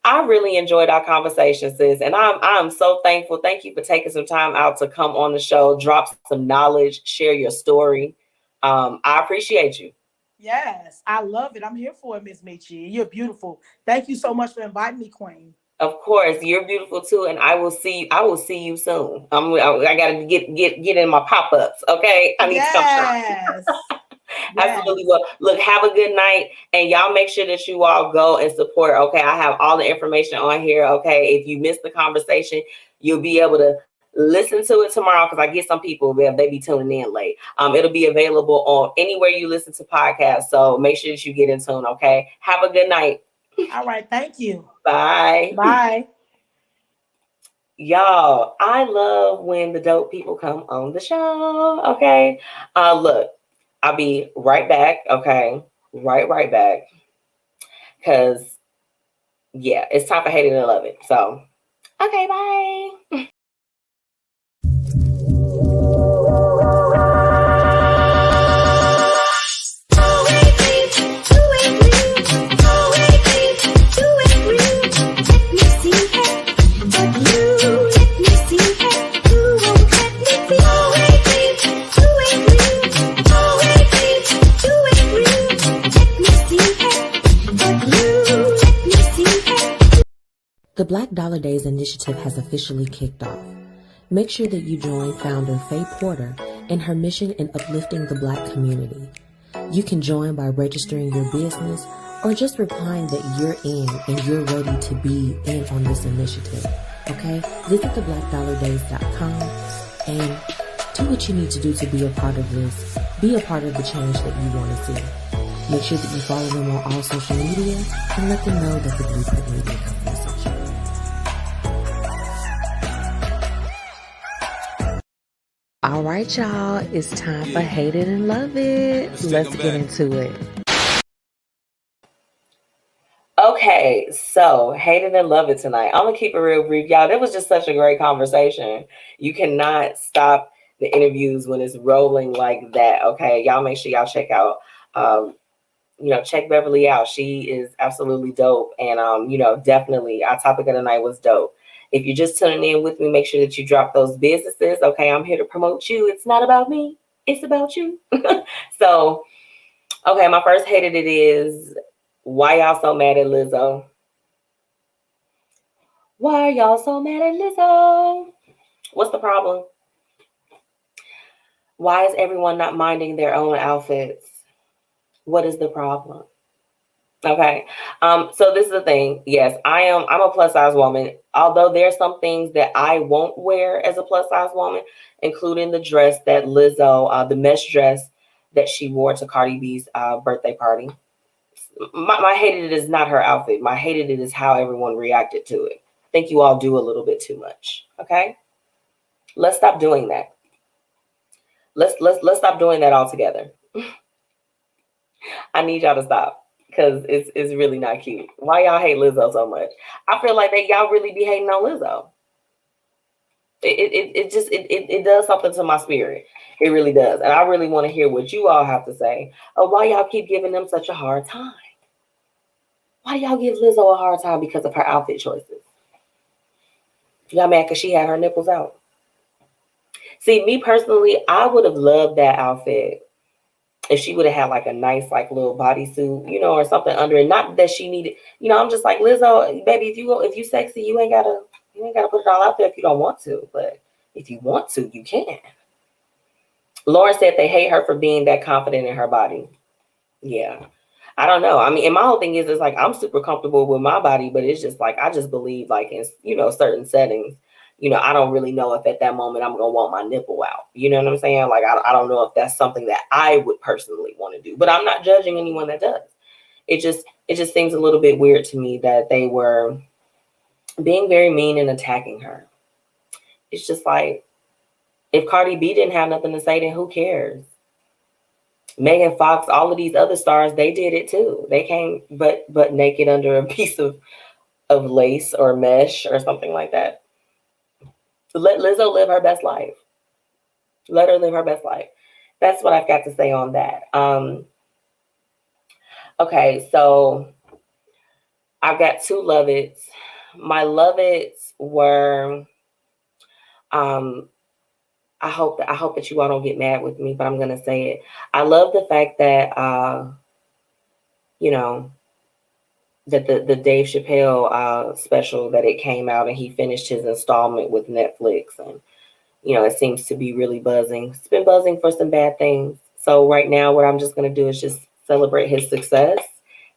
I really enjoyed our conversation, sis, and I'm so thankful. Thank you for taking some time out to come on the show, drop some knowledge, share your story. I appreciate you. Yes, I love it. I'm here for it, MzMetchi. You're beautiful. Thank you so much for inviting me, Queen. Of course, you're beautiful too, and I will see you soon. I gotta get in my pop-ups. Okay, I need to come shop. Absolutely. Well, look, have a good night, and y'all make sure that you all go and support. Okay, I have all the information on here. Okay, if you missed the conversation, you'll be able to listen to it tomorrow because I get some people they be tuning in late. It'll be available on anywhere you listen to podcasts. So make sure that you get in tune. Okay, have a good night. All right, thank you. Bye. Y'all, I love when the dope people come on the show. Okay, look. I'll be right back, okay? Right back. Because, yeah, it's time for Hate It and Love It. So, okay, bye. The Black Dollar Days initiative has officially kicked off. Make sure that you join founder Faye Porter in her mission in uplifting the Black community. You can join by registering your business or just replying that you're in and you're ready to be in on this initiative. Okay? Visit theblackdollardays.com and do what you need to do to be a part of this. Be a part of the change that you want to see. Make sure that you follow them on all social media and let them know that the Blueprint Media Company sent you. All right, y'all. It's time for Hate It and Love It. Let's get into it. Okay, so hate it and love it tonight. I'm gonna keep it real brief, y'all. That was just such a great conversation. You cannot stop the interviews when it's rolling like that. Okay, y'all make sure y'all check out, check Beverly out. She is absolutely dope, and definitely our topic of the night was dope. If you're just tuning in with me, make sure that you drop those businesses. Okay, I'm here to promote you. It's not about me. It's about you. So, okay, my first hated it is. Why y'all so mad at Lizzo? Why are y'all so mad at Lizzo? What's the problem? Why is everyone not minding their own outfits? What is the problem? Okay. So this is the thing. Yes, I'm a plus size woman. Although there's some things that I won't wear as a plus size woman, including the dress that Lizzo, the mesh dress that she wore to Cardi B's birthday party. My hated it is not her outfit. My hated it is how everyone reacted to it. I think you all do a little bit too much. Okay, let's stop doing that. Let's stop doing that altogether. I need y'all to stop because it's really not cute. Why y'all hate Lizzo so much? I feel like that y'all really be hating on Lizzo. It does something to my spirit. It really does, and I really want to hear what you all have to say of why y'all keep giving them such a hard time. Why do y'all give Lizzo a hard time because of her outfit choices? Y'all mad because she had her nipples out? See, me personally, I would have loved that outfit if she would have had like a nice, like little bodysuit, or something under it. Not that she needed, I'm just like, Lizzo, baby, if you sexy, you ain't gotta put it all out there if you don't want to. But if you want to, you can. Lauren said they hate her for being that confident in her body. Yeah. I don't know. I mean, and my whole thing is like I'm super comfortable with my body, but it's just like I just believe like in certain settings, I don't really know if at that moment I'm gonna want my nipple out. You know what I'm saying? Like I don't know if that's something that I would personally want to do, but I'm not judging anyone that does. It just seems a little bit weird to me that they were being very mean and attacking her. It's just like if Cardi B didn't have nothing to say, then who cares? Megan Fox, all of these other stars, they did it too. They came but naked under a piece of lace or mesh or something like that. Let Lizzo live her best life. Let her live her best life. That's what I've got to say on that. Okay, so I've got two love it's. My love it's were I hope that you all don't get mad with me, but I'm gonna say it. I love the fact that that the Dave Chappelle special that it came out and he finished his installment with Netflix, and it seems to be really buzzing. It's been buzzing for some bad things. So right now what I'm just gonna do is just celebrate his success,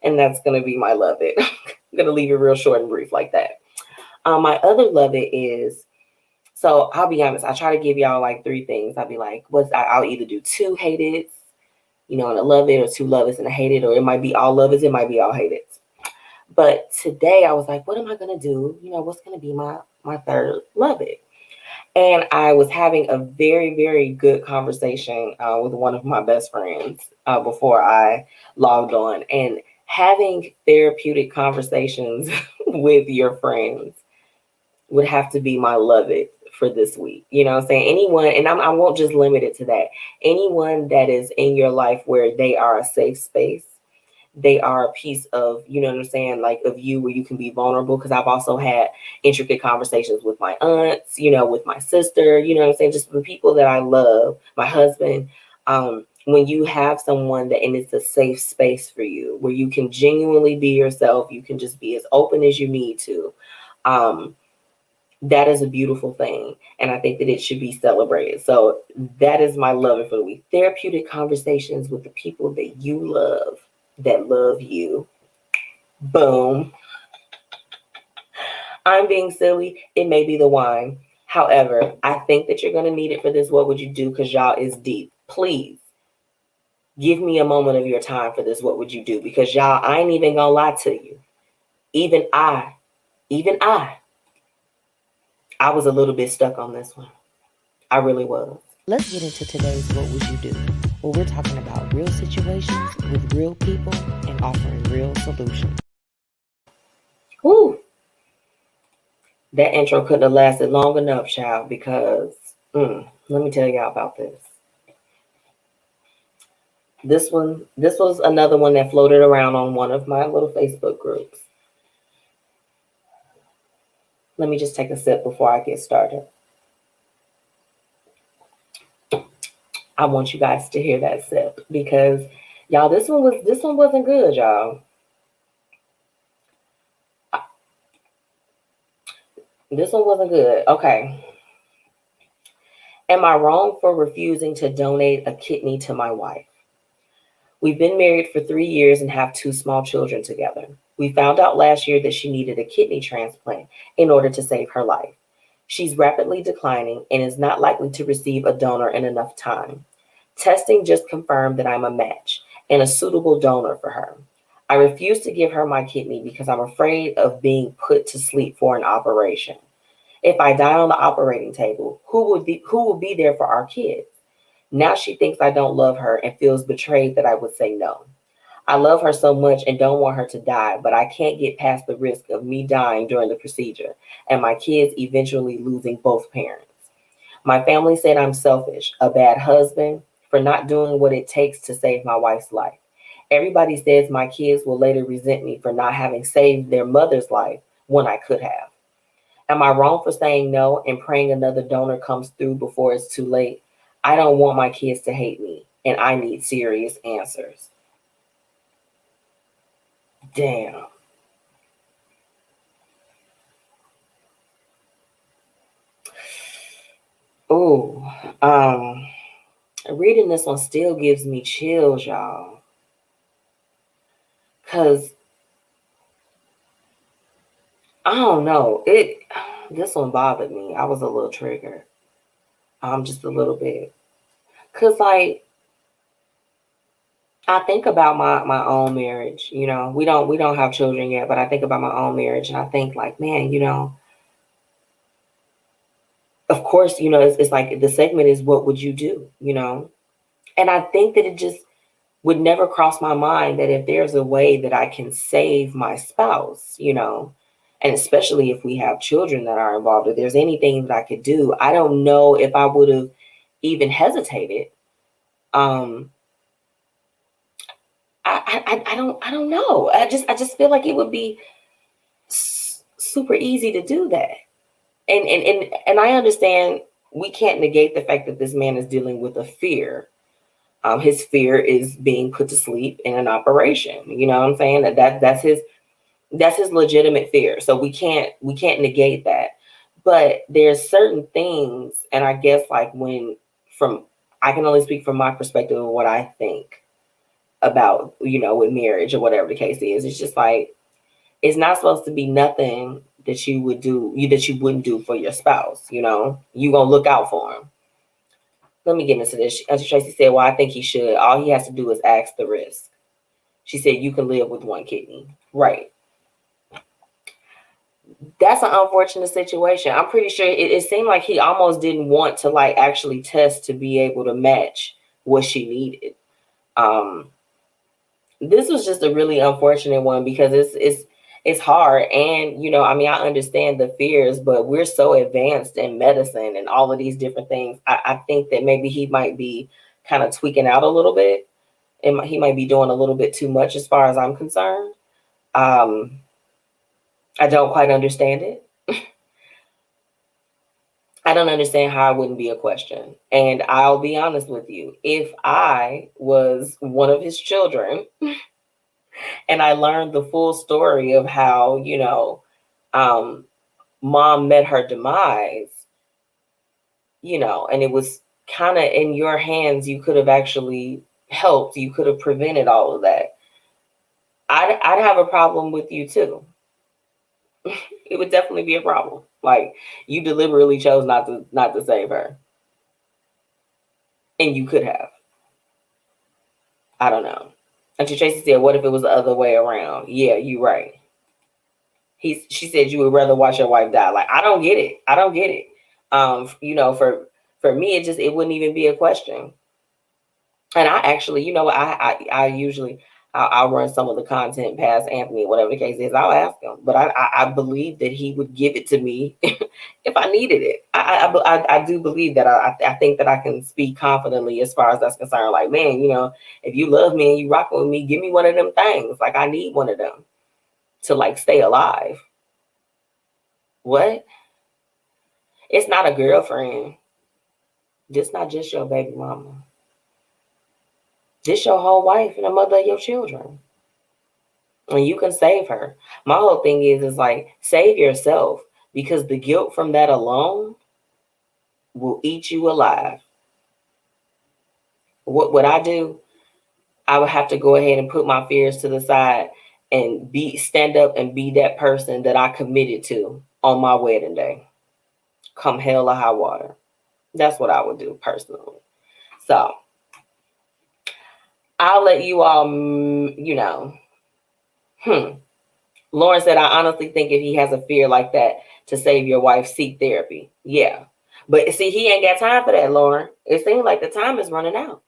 and that's gonna be my love it. I'm gonna leave it real short and brief like that. My other love it is, so I'll be honest, I try to give y'all like three things. I'll be like, I'll either do two hate it's, and a love it, or two love it's and a hate it, or it might be all love it's, it might be all hate it's. But today I was like, what am I going to do? What's going to be my third love it? And I was having a very, very good conversation with one of my best friends before I logged on. And having therapeutic conversations with your friends would have to be my love it for this week. You know what I'm saying? Anyone, and I won't just limit it to that. Anyone that is in your life where they are a safe space, they are a piece of, you know what I'm saying, like of you where you can be vulnerable. Because I've also had intricate conversations with my aunts, with my sister, you know what I'm saying, just the people that I love, my husband. When you have someone that, and it's a safe space for you, where you can genuinely be yourself, you can just be as open as you need to. That is a beautiful thing. And I think that it should be celebrated. So that is my love for the week. Therapeutic conversations with the people that you love, that love you. Boom. I'm being silly. It may be the wine. However, I think that you're going to need it for this. What would you do? Because y'all is deep. Please give me a moment of your time for this. What would you do? Because y'all, I ain't even going to lie to you. Even I was a little bit stuck on this one. I really was. Let's get into today's What Would You Do? Where we're talking about real situations with real people and offering real solutions. Whew. That intro couldn't have lasted long enough, child, because let me tell y'all about this. This was another one that floated around on one of my little Facebook groups. Let me just take a sip before I get started. I want you guys to hear that sip because y'all, this one wasn't good, y'all. This one wasn't good. Okay. Am I wrong for refusing to donate a kidney to my wife? We've been married for 3 years and have 2 small children together. We found out last year that she needed a kidney transplant in order to save her life. She's rapidly declining and is not likely to receive a donor in enough time. Testing just confirmed that I'm a match and a suitable donor for her. I refuse to give her my kidney because I'm afraid of being put to sleep for an operation. If I die on the operating table, who will be there for our kids? Now she thinks I don't love her and feels betrayed that I would say no. I love her so much and don't want her to die, but I can't get past the risk of me dying during the procedure and my kids eventually losing both parents. My family said I'm selfish, a bad husband, for not doing what it takes to save my wife's life. Everybody says my kids will later resent me for not having saved their mother's life when I could have. Am I wrong for saying no and praying another donor comes through before it's too late? I don't want my kids to hate me, and I need serious answers. Damn. Ooh, reading this one still gives me chills, y'all. Cause I don't know, this one bothered me. I was a little triggered. Just a little bit. Cause like I think about my own marriage, you know. We don't have children yet, but I think about my own marriage and I think like, man, you know, of course, you know, it's like the segment is what would you do, you know? And I think that it just would never cross my mind that if there's a way that I can save my spouse, you know, and especially if we have children that are involved, if there's anything that I could do, I don't know if I would have even hesitated. I don't know. I just feel like it would be super easy to do that. And I understand we can't negate the fact that this man is dealing with a fear. His fear is being put to sleep in an operation. You know what I'm saying? That's his legitimate fear. So we can't negate that. But there's certain things, and I guess like I can only speak from my perspective of what I think about, you know, with marriage or whatever the case is. It's just like it's not supposed to be nothing that you would do that you wouldn't do for your spouse. You know, you gonna look out for him. Let me get into this. As Tracy said, well, I think he should. All he has to do is ask the risk. She said, you can live with one kidney. Right. That's an unfortunate situation. I'm pretty sure it seemed like he almost didn't want to like actually test to be able to match what she needed. This was just a really unfortunate one because it's hard. And, you know, I mean, I understand the fears, but we're so advanced in medicine and all of these different things. I think that maybe he might be kind of tweaking out a little bit. And he might be doing a little bit too much as far as I'm concerned. I don't quite understand it. I don't understand how it wouldn't be a question. And I'll be honest with you. If I was one of his children and I learned the full story of how, you know, mom met her demise, you know, and it was kind of in your hands, you could have actually helped, you could have prevented all of that. I'd have a problem with you too. It would definitely be a problem. Like you deliberately chose not to save her. And you could have. I don't know. And Tracy said, what if it was the other way around? Yeah, you're right. She said you would rather watch your wife die. Like, I don't get it. You know, for For me, it wouldn't even be a question. And I actually, you know, I usually I'll run some of the content past Anthony, whatever the case is. I'll ask him, but I believe that he would give it to me if I needed it. I do believe that. I think that I can speak confidently as far as that's concerned. Like, man, you know, if you love me and you rock with me, give me one of them things. Like, I need one of them to like stay alive. What? It's not a girlfriend. This not just your baby mama. This your whole wife and the mother of your children. And you can save her. My whole thing is like, save yourself, because the guilt from that alone will eat you alive. What would I do? I would have to go ahead and put my fears to the side and stand up and be that person that I committed to on my wedding day. Come hell or high water. That's what I would do personally. So I'll let you all, you know. Lauren said, I honestly think if he has a fear like that to save your wife, seek therapy. Yeah. But see, he ain't got time for that, Lauren. It seems like the time is running out.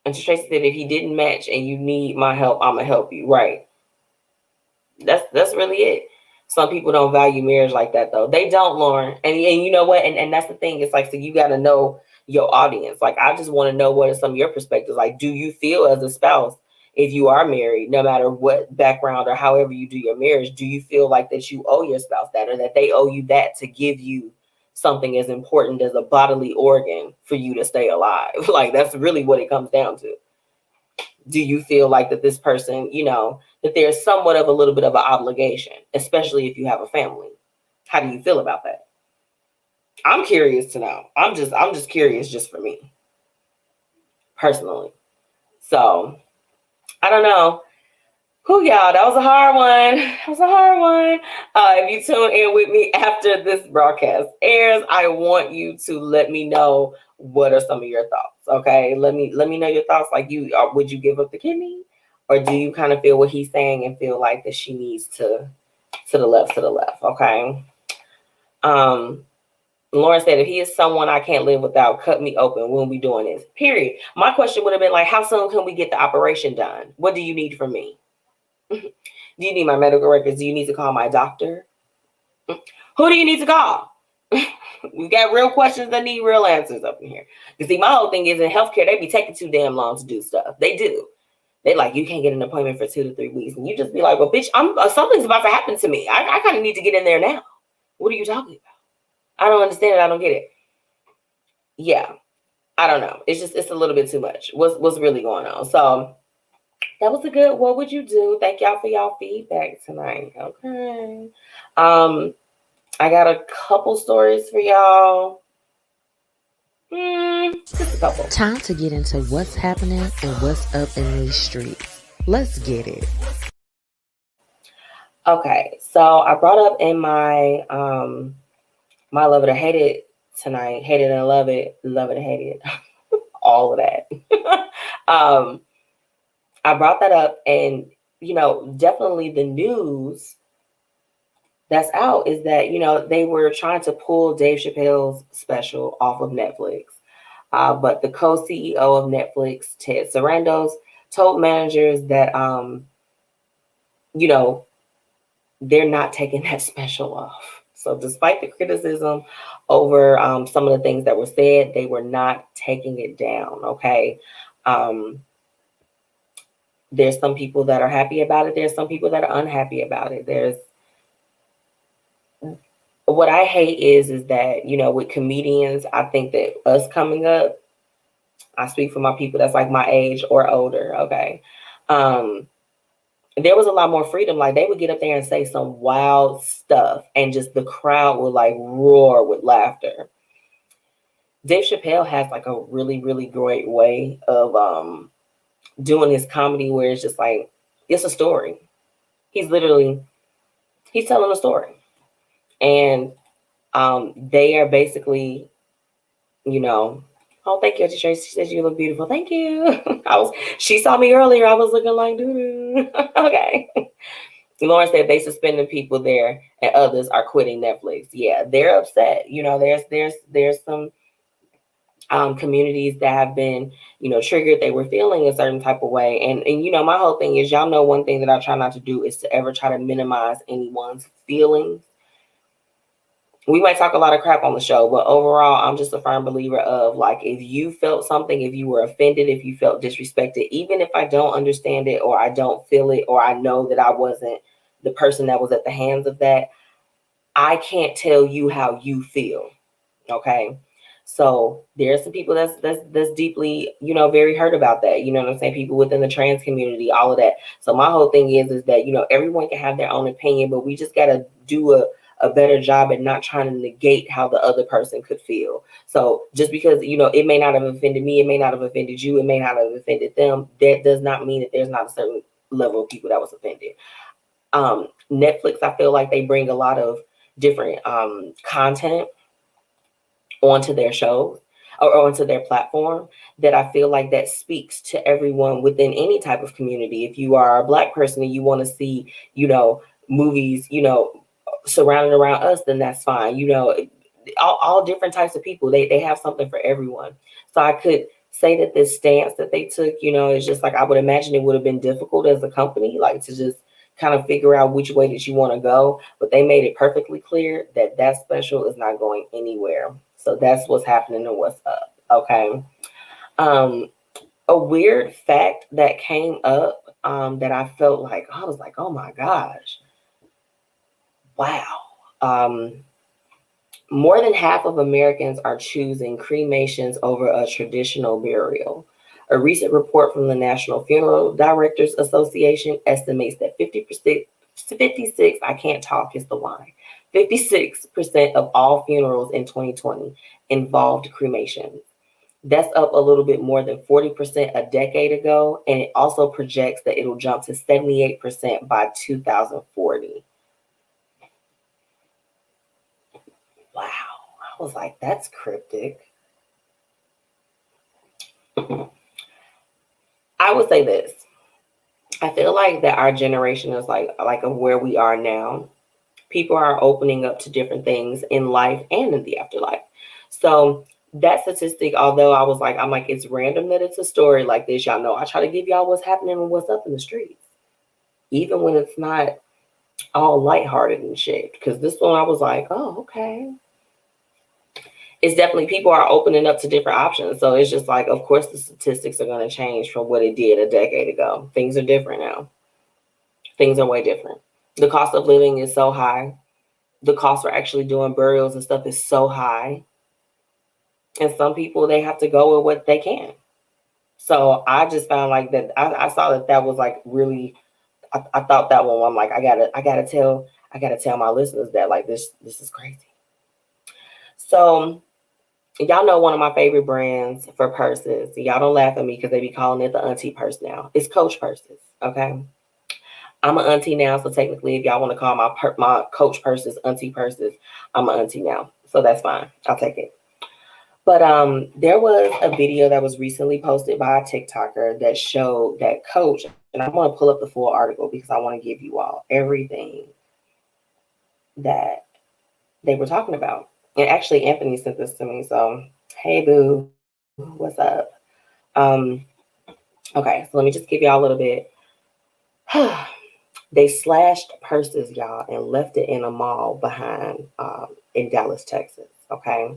And Tracy said, if he didn't match and you need my help, I'm going to help you. Right. That's really it. Some people don't value marriage like that, though. They don't, Lauren. And you know what? And that's the thing. It's like, so you got to know your audience. Like, I just want to know, what are some of your perspectives? Like, do you feel as a spouse, if you are married, no matter what background or however you do your marriage, do you feel like that you owe your spouse that, or that they owe you that to give you something as important as a bodily organ for you to stay alive? Like, that's really what it comes down to. Do you feel like that this person, you know, that there's somewhat of a little bit of an obligation, especially if you have a family? How do you feel about that? I'm curious to know. I'm just curious just for me personally. So I don't know. Who, y'all? That was a hard one. If you tune in with me after this broadcast airs, I want you to let me know, what are some of your thoughts. Okay, let me know your thoughts. Like, would you give up the kidney, or do you kind of feel what he's saying and feel like that she needs to the left? Okay. Lauren said, if he is someone I can't live without, cut me open. When we doing this? Period. My question would have been like, how soon can we get the operation done? What do you need from me? Do you need my medical records? Do you need to call my doctor? Who do you need to call? We've got real questions that need real answers up in here. You see, my whole thing is, in healthcare, they be taking too damn long to do stuff. They do. They like, you can't get an appointment for 2 to 3 weeks. And you just be like, well, bitch, something's about to happen to me. I kind of need to get in there now. What are you talking about? I don't understand it. I don't get it. Yeah. I don't know. It's a little bit too much. What's really going on? So that was a good, what would you do? Thank y'all for y'all feedback tonight. Okay. I got a couple stories for y'all. Just a couple. Time to get into what's happening and what's up in these streets. Let's get it. Okay, so I brought up in my my love it or hate it tonight. Hate it and love it and hate it. All of that. I brought that up, and you know, definitely the news that's out is that, you know, they were trying to pull Dave Chappelle's special off of Netflix. But the co-CEO of Netflix, Ted Sarandos, told managers that, you know, they're not taking that special off. So despite the criticism over some of the things that were said, they were not taking it down, okay? There's some people that are happy about it. There's some people that are unhappy about it. What I hate is that, you know, with comedians, I think that us coming up, I speak for my people that's like my age or older, okay? There was a lot more freedom. Like, they would get up there and say some wild stuff, and just the crowd would like roar with laughter. Dave Chappelle has like a really, really great way of doing his comedy, where it's just like, it's a story. He's telling a story. And they are basically, you know, oh, thank you, Tracy. She said you look beautiful. Thank you. She saw me earlier. I was looking like doo-doo. Okay. Lauren said they suspended people there and others are quitting Netflix. Yeah, they're upset. There's some communities that have been, triggered. They were feeling a certain type of way. And my whole thing is, y'all know, one thing that I try not to do is to ever try to minimize anyone's feelings. We might talk a lot of crap on the show, but overall, I'm just a firm believer of, like, if you felt something, if you were offended, if you felt disrespected, even if I don't understand it or I don't feel it or I know that I wasn't the person that was at the hands of that, I can't tell you how you feel. Okay. So there are some people that's deeply, very hurt about that. You know what I'm saying? People within the trans community, all of that. So my whole thing is that, everyone can have their own opinion, but we just got to do a better job at not trying to negate how the other person could feel. So just because, it may not have offended me, it may not have offended you, it may not have offended them, that does not mean that there's not a certain level of people that was offended. Netflix, I feel like they bring a lot of different content onto their shows or onto their platform that I feel like that speaks to everyone within any type of community. If you are a Black person and you want to see, movies, surrounded around us, then that's fine. All different types of people, they have something for everyone. So I could say that this stance that they took, is just like, I would imagine it would have been difficult as a company, like, to just kind of figure out which way that you want to go, but they made it perfectly clear that that special is not going anywhere. So that's what's happening and what's up. Okay. A weird fact that came up that I felt like, I was like, oh my gosh, wow. More than half of Americans are choosing cremations over a traditional burial. A recent report from the National Funeral Directors Association estimates that 56, I can't talk, is the line. 56% of all funerals in 2020 involved cremation. That's up a little bit more than 40% a decade ago, and it also projects that it'll jump to 78% by 2040. Wow. I was like, that's cryptic. I would say this. I feel like that our generation is like of where we are now. People are opening up to different things in life and in the afterlife. So that statistic, although I'm like, it's random that it's a story like this. Y'all know I try to give y'all what's happening and what's up in the streets, even when it's not all lighthearted and shit. Because this one, I was like, oh, okay. It's definitely, people are opening up to different options. So it's just like, of course, the statistics are going to change from what it did a decade ago. Things are different now. Things are way different. The cost of living is so high. The cost for actually doing burials and stuff is so high. And some people, they have to go with what they can. So I just found like that, I saw that was like really, I thought that one, I'm like, I gotta tell my listeners that, like, this is crazy. So y'all know one of my favorite brands for purses. Y'all don't laugh at me because they be calling it the auntie purse now. It's Coach purses, okay? I'm an auntie now, so technically, if y'all want to call my Coach purses auntie purses, I'm an auntie now, so that's fine. I'll take it. But there was a video that was recently posted by a TikToker that showed that Coach, and I'm going to pull up the full article because I want to give you all everything that they were talking about. And actually, Anthony sent this to me, so hey, boo, what's up? Okay, so let me just give y'all a little bit. They slashed purses, y'all, and left it in a mall behind in Dallas, Texas. Okay.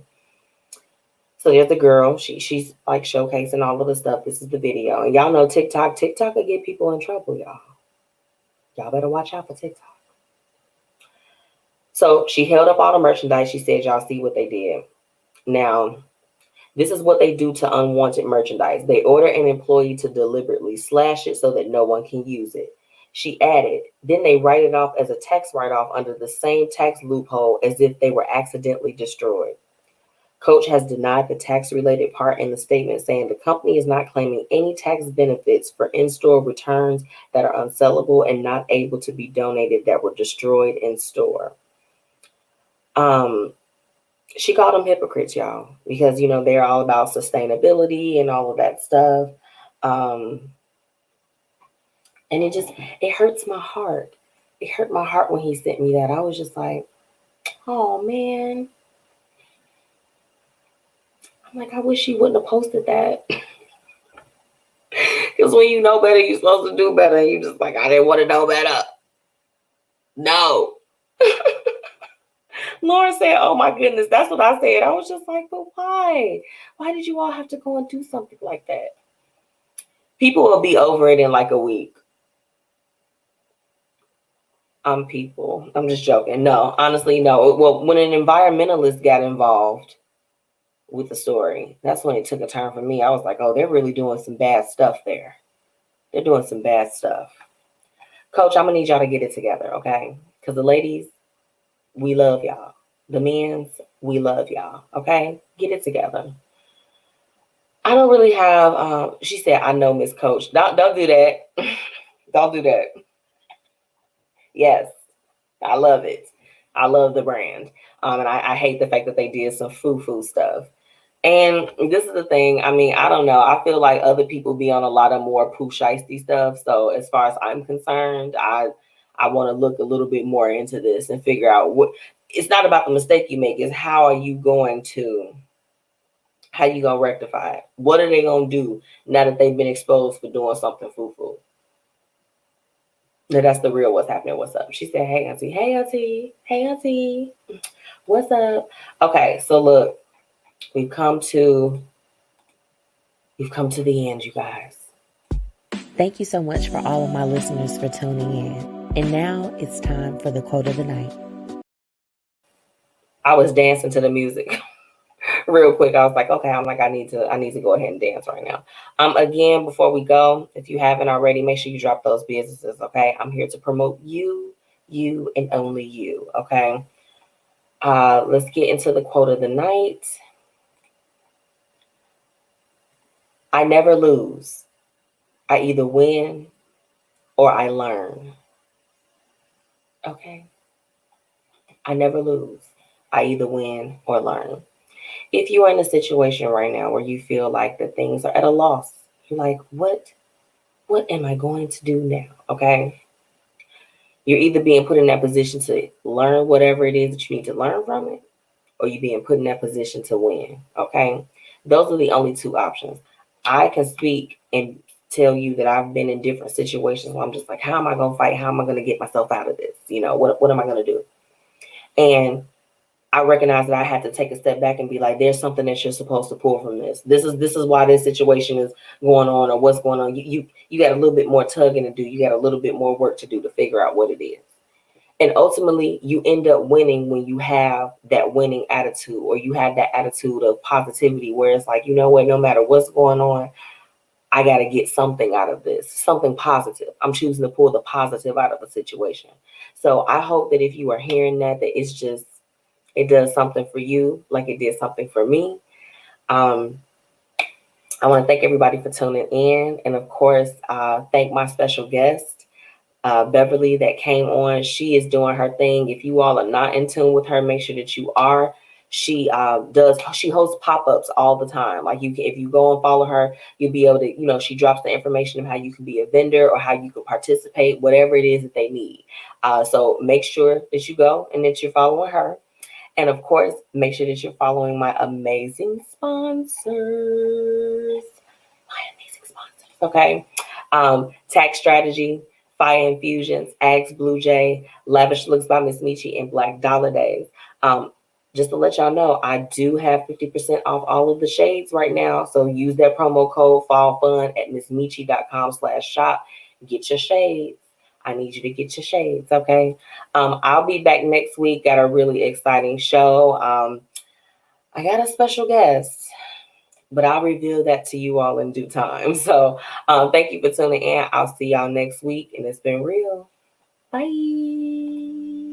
So there's the girl. She's like showcasing all of the stuff. This is the video. And y'all know TikTok will get people in trouble, y'all. Y'all better watch out for TikTok. So she held up all the merchandise. She said, y'all see what they did. Now, this is what they do to unwanted merchandise. They order an employee to deliberately slash it so that no one can use it. She added, then they write it off as a tax write-off under the same tax loophole as if they were accidentally destroyed. Coach has denied the tax-related part in the statement, saying the company is not claiming any tax benefits for in-store returns that are unsellable and not able to be donated that were destroyed in store. She called them hypocrites, y'all, because, they're all about sustainability and all of that stuff. And it hurts my heart. it hurt my heart when he sent me that. I was just like, oh man. I'm like, I wish he wouldn't have posted that. Because when you know better, you're supposed to do better. And you just like, I didn't want to know better. No. Lauren said, oh my goodness, that's what I said. I was just like, but why? Why did you all have to go and do something like that? People will be over it in like a week. People. I'm just joking. No, honestly, no. Well, when an environmentalist got involved with the story, that's when it took a turn for me. I was like, oh, they're really doing some bad stuff there. They're doing some bad stuff. Coach, I'm going to need y'all to get it together, okay? Because the ladies, we love y'all. The men's, we love y'all, okay? Get it together. I don't really have, she said, I know Miss Coach. Don't do that. Don't do that. Yes, I love it. I love the brand. And I hate the fact that they did some foo-foo stuff. And this is the thing. I mean, I don't know. I feel like other people be on a lot of more poo shiesty stuff. So as far as I'm concerned, I want to look a little bit more into this and figure out what. It's not about the mistake you make. It's how are you going to rectify it? What are they going to do now that they've been exposed for doing something foo-foo? No, that's the real what's happening. What's up? She said, hey, auntie. Hey, auntie. Hey, auntie. What's up? Okay, so look. We've come to the end, you guys. Thank you so much for all of my listeners for tuning in. And now it's time for the quote of the night. I was dancing to the music real quick. I was like, okay, I need to go ahead and dance right now. Again, before we go, if you haven't already, make sure you drop those businesses, okay? I'm here to promote you, and only you, okay? Let's get into the quote of the night. I never lose. I either win or I learn. Okay? I never lose. I either win or learn. If you are in a situation right now where you feel like that things are at a loss, you're like, what am I going to do now? Okay? You're either being put in that position to learn whatever it is that you need to learn from it, or you're being put in that position to win. Okay? Those are the only two options. I can speak and tell you that I've been in different situations where I'm just like, how am I going to fight? How am I going to get myself out of this? You know, what am I going to do? And I recognize that I had to take a step back and be like, there's something that you're supposed to pull from this. This is why this situation is going on, or what's going on. You got a little bit more tugging to do. You got a little bit more work to do to figure out what it is. And ultimately, you end up winning when you have that winning attitude, or you have that attitude of positivity where it's like, you know what, no matter what's going on, I got to get something out of this, something positive. I'm choosing to pull the positive out of a situation. So I hope that if you are hearing that it does something for you like it did something for me. I want to thank everybody for tuning in. And of course, thank my special guest, Beverly, that came on. She is doing her thing. If you all are not in tune with her, make sure that you are. She hosts pop-ups all the time. Like if you go and follow her, you'll be able to, she drops the information of how you can be a vendor or how you can participate, whatever it is that they need. So make sure that you go and that you're following her. And of course, make sure that you're following my amazing sponsors. Okay. Tax Strategy, Fiya Infusions, Ask BlueJae, Lavish Looks by MzMetchi, and Black Dollar Days. Just to let y'all know, I do have 50% off all of the shades right now. So use that promo code FALLFUN at MzMetchi.com/shop. Get your shades. I need you to get your shades, okay? I'll be back next week. Got a really exciting show. I got a special guest, but I'll reveal that to you all in due time. So thank you for tuning in. I'll see y'all next week, and it's been real. Bye.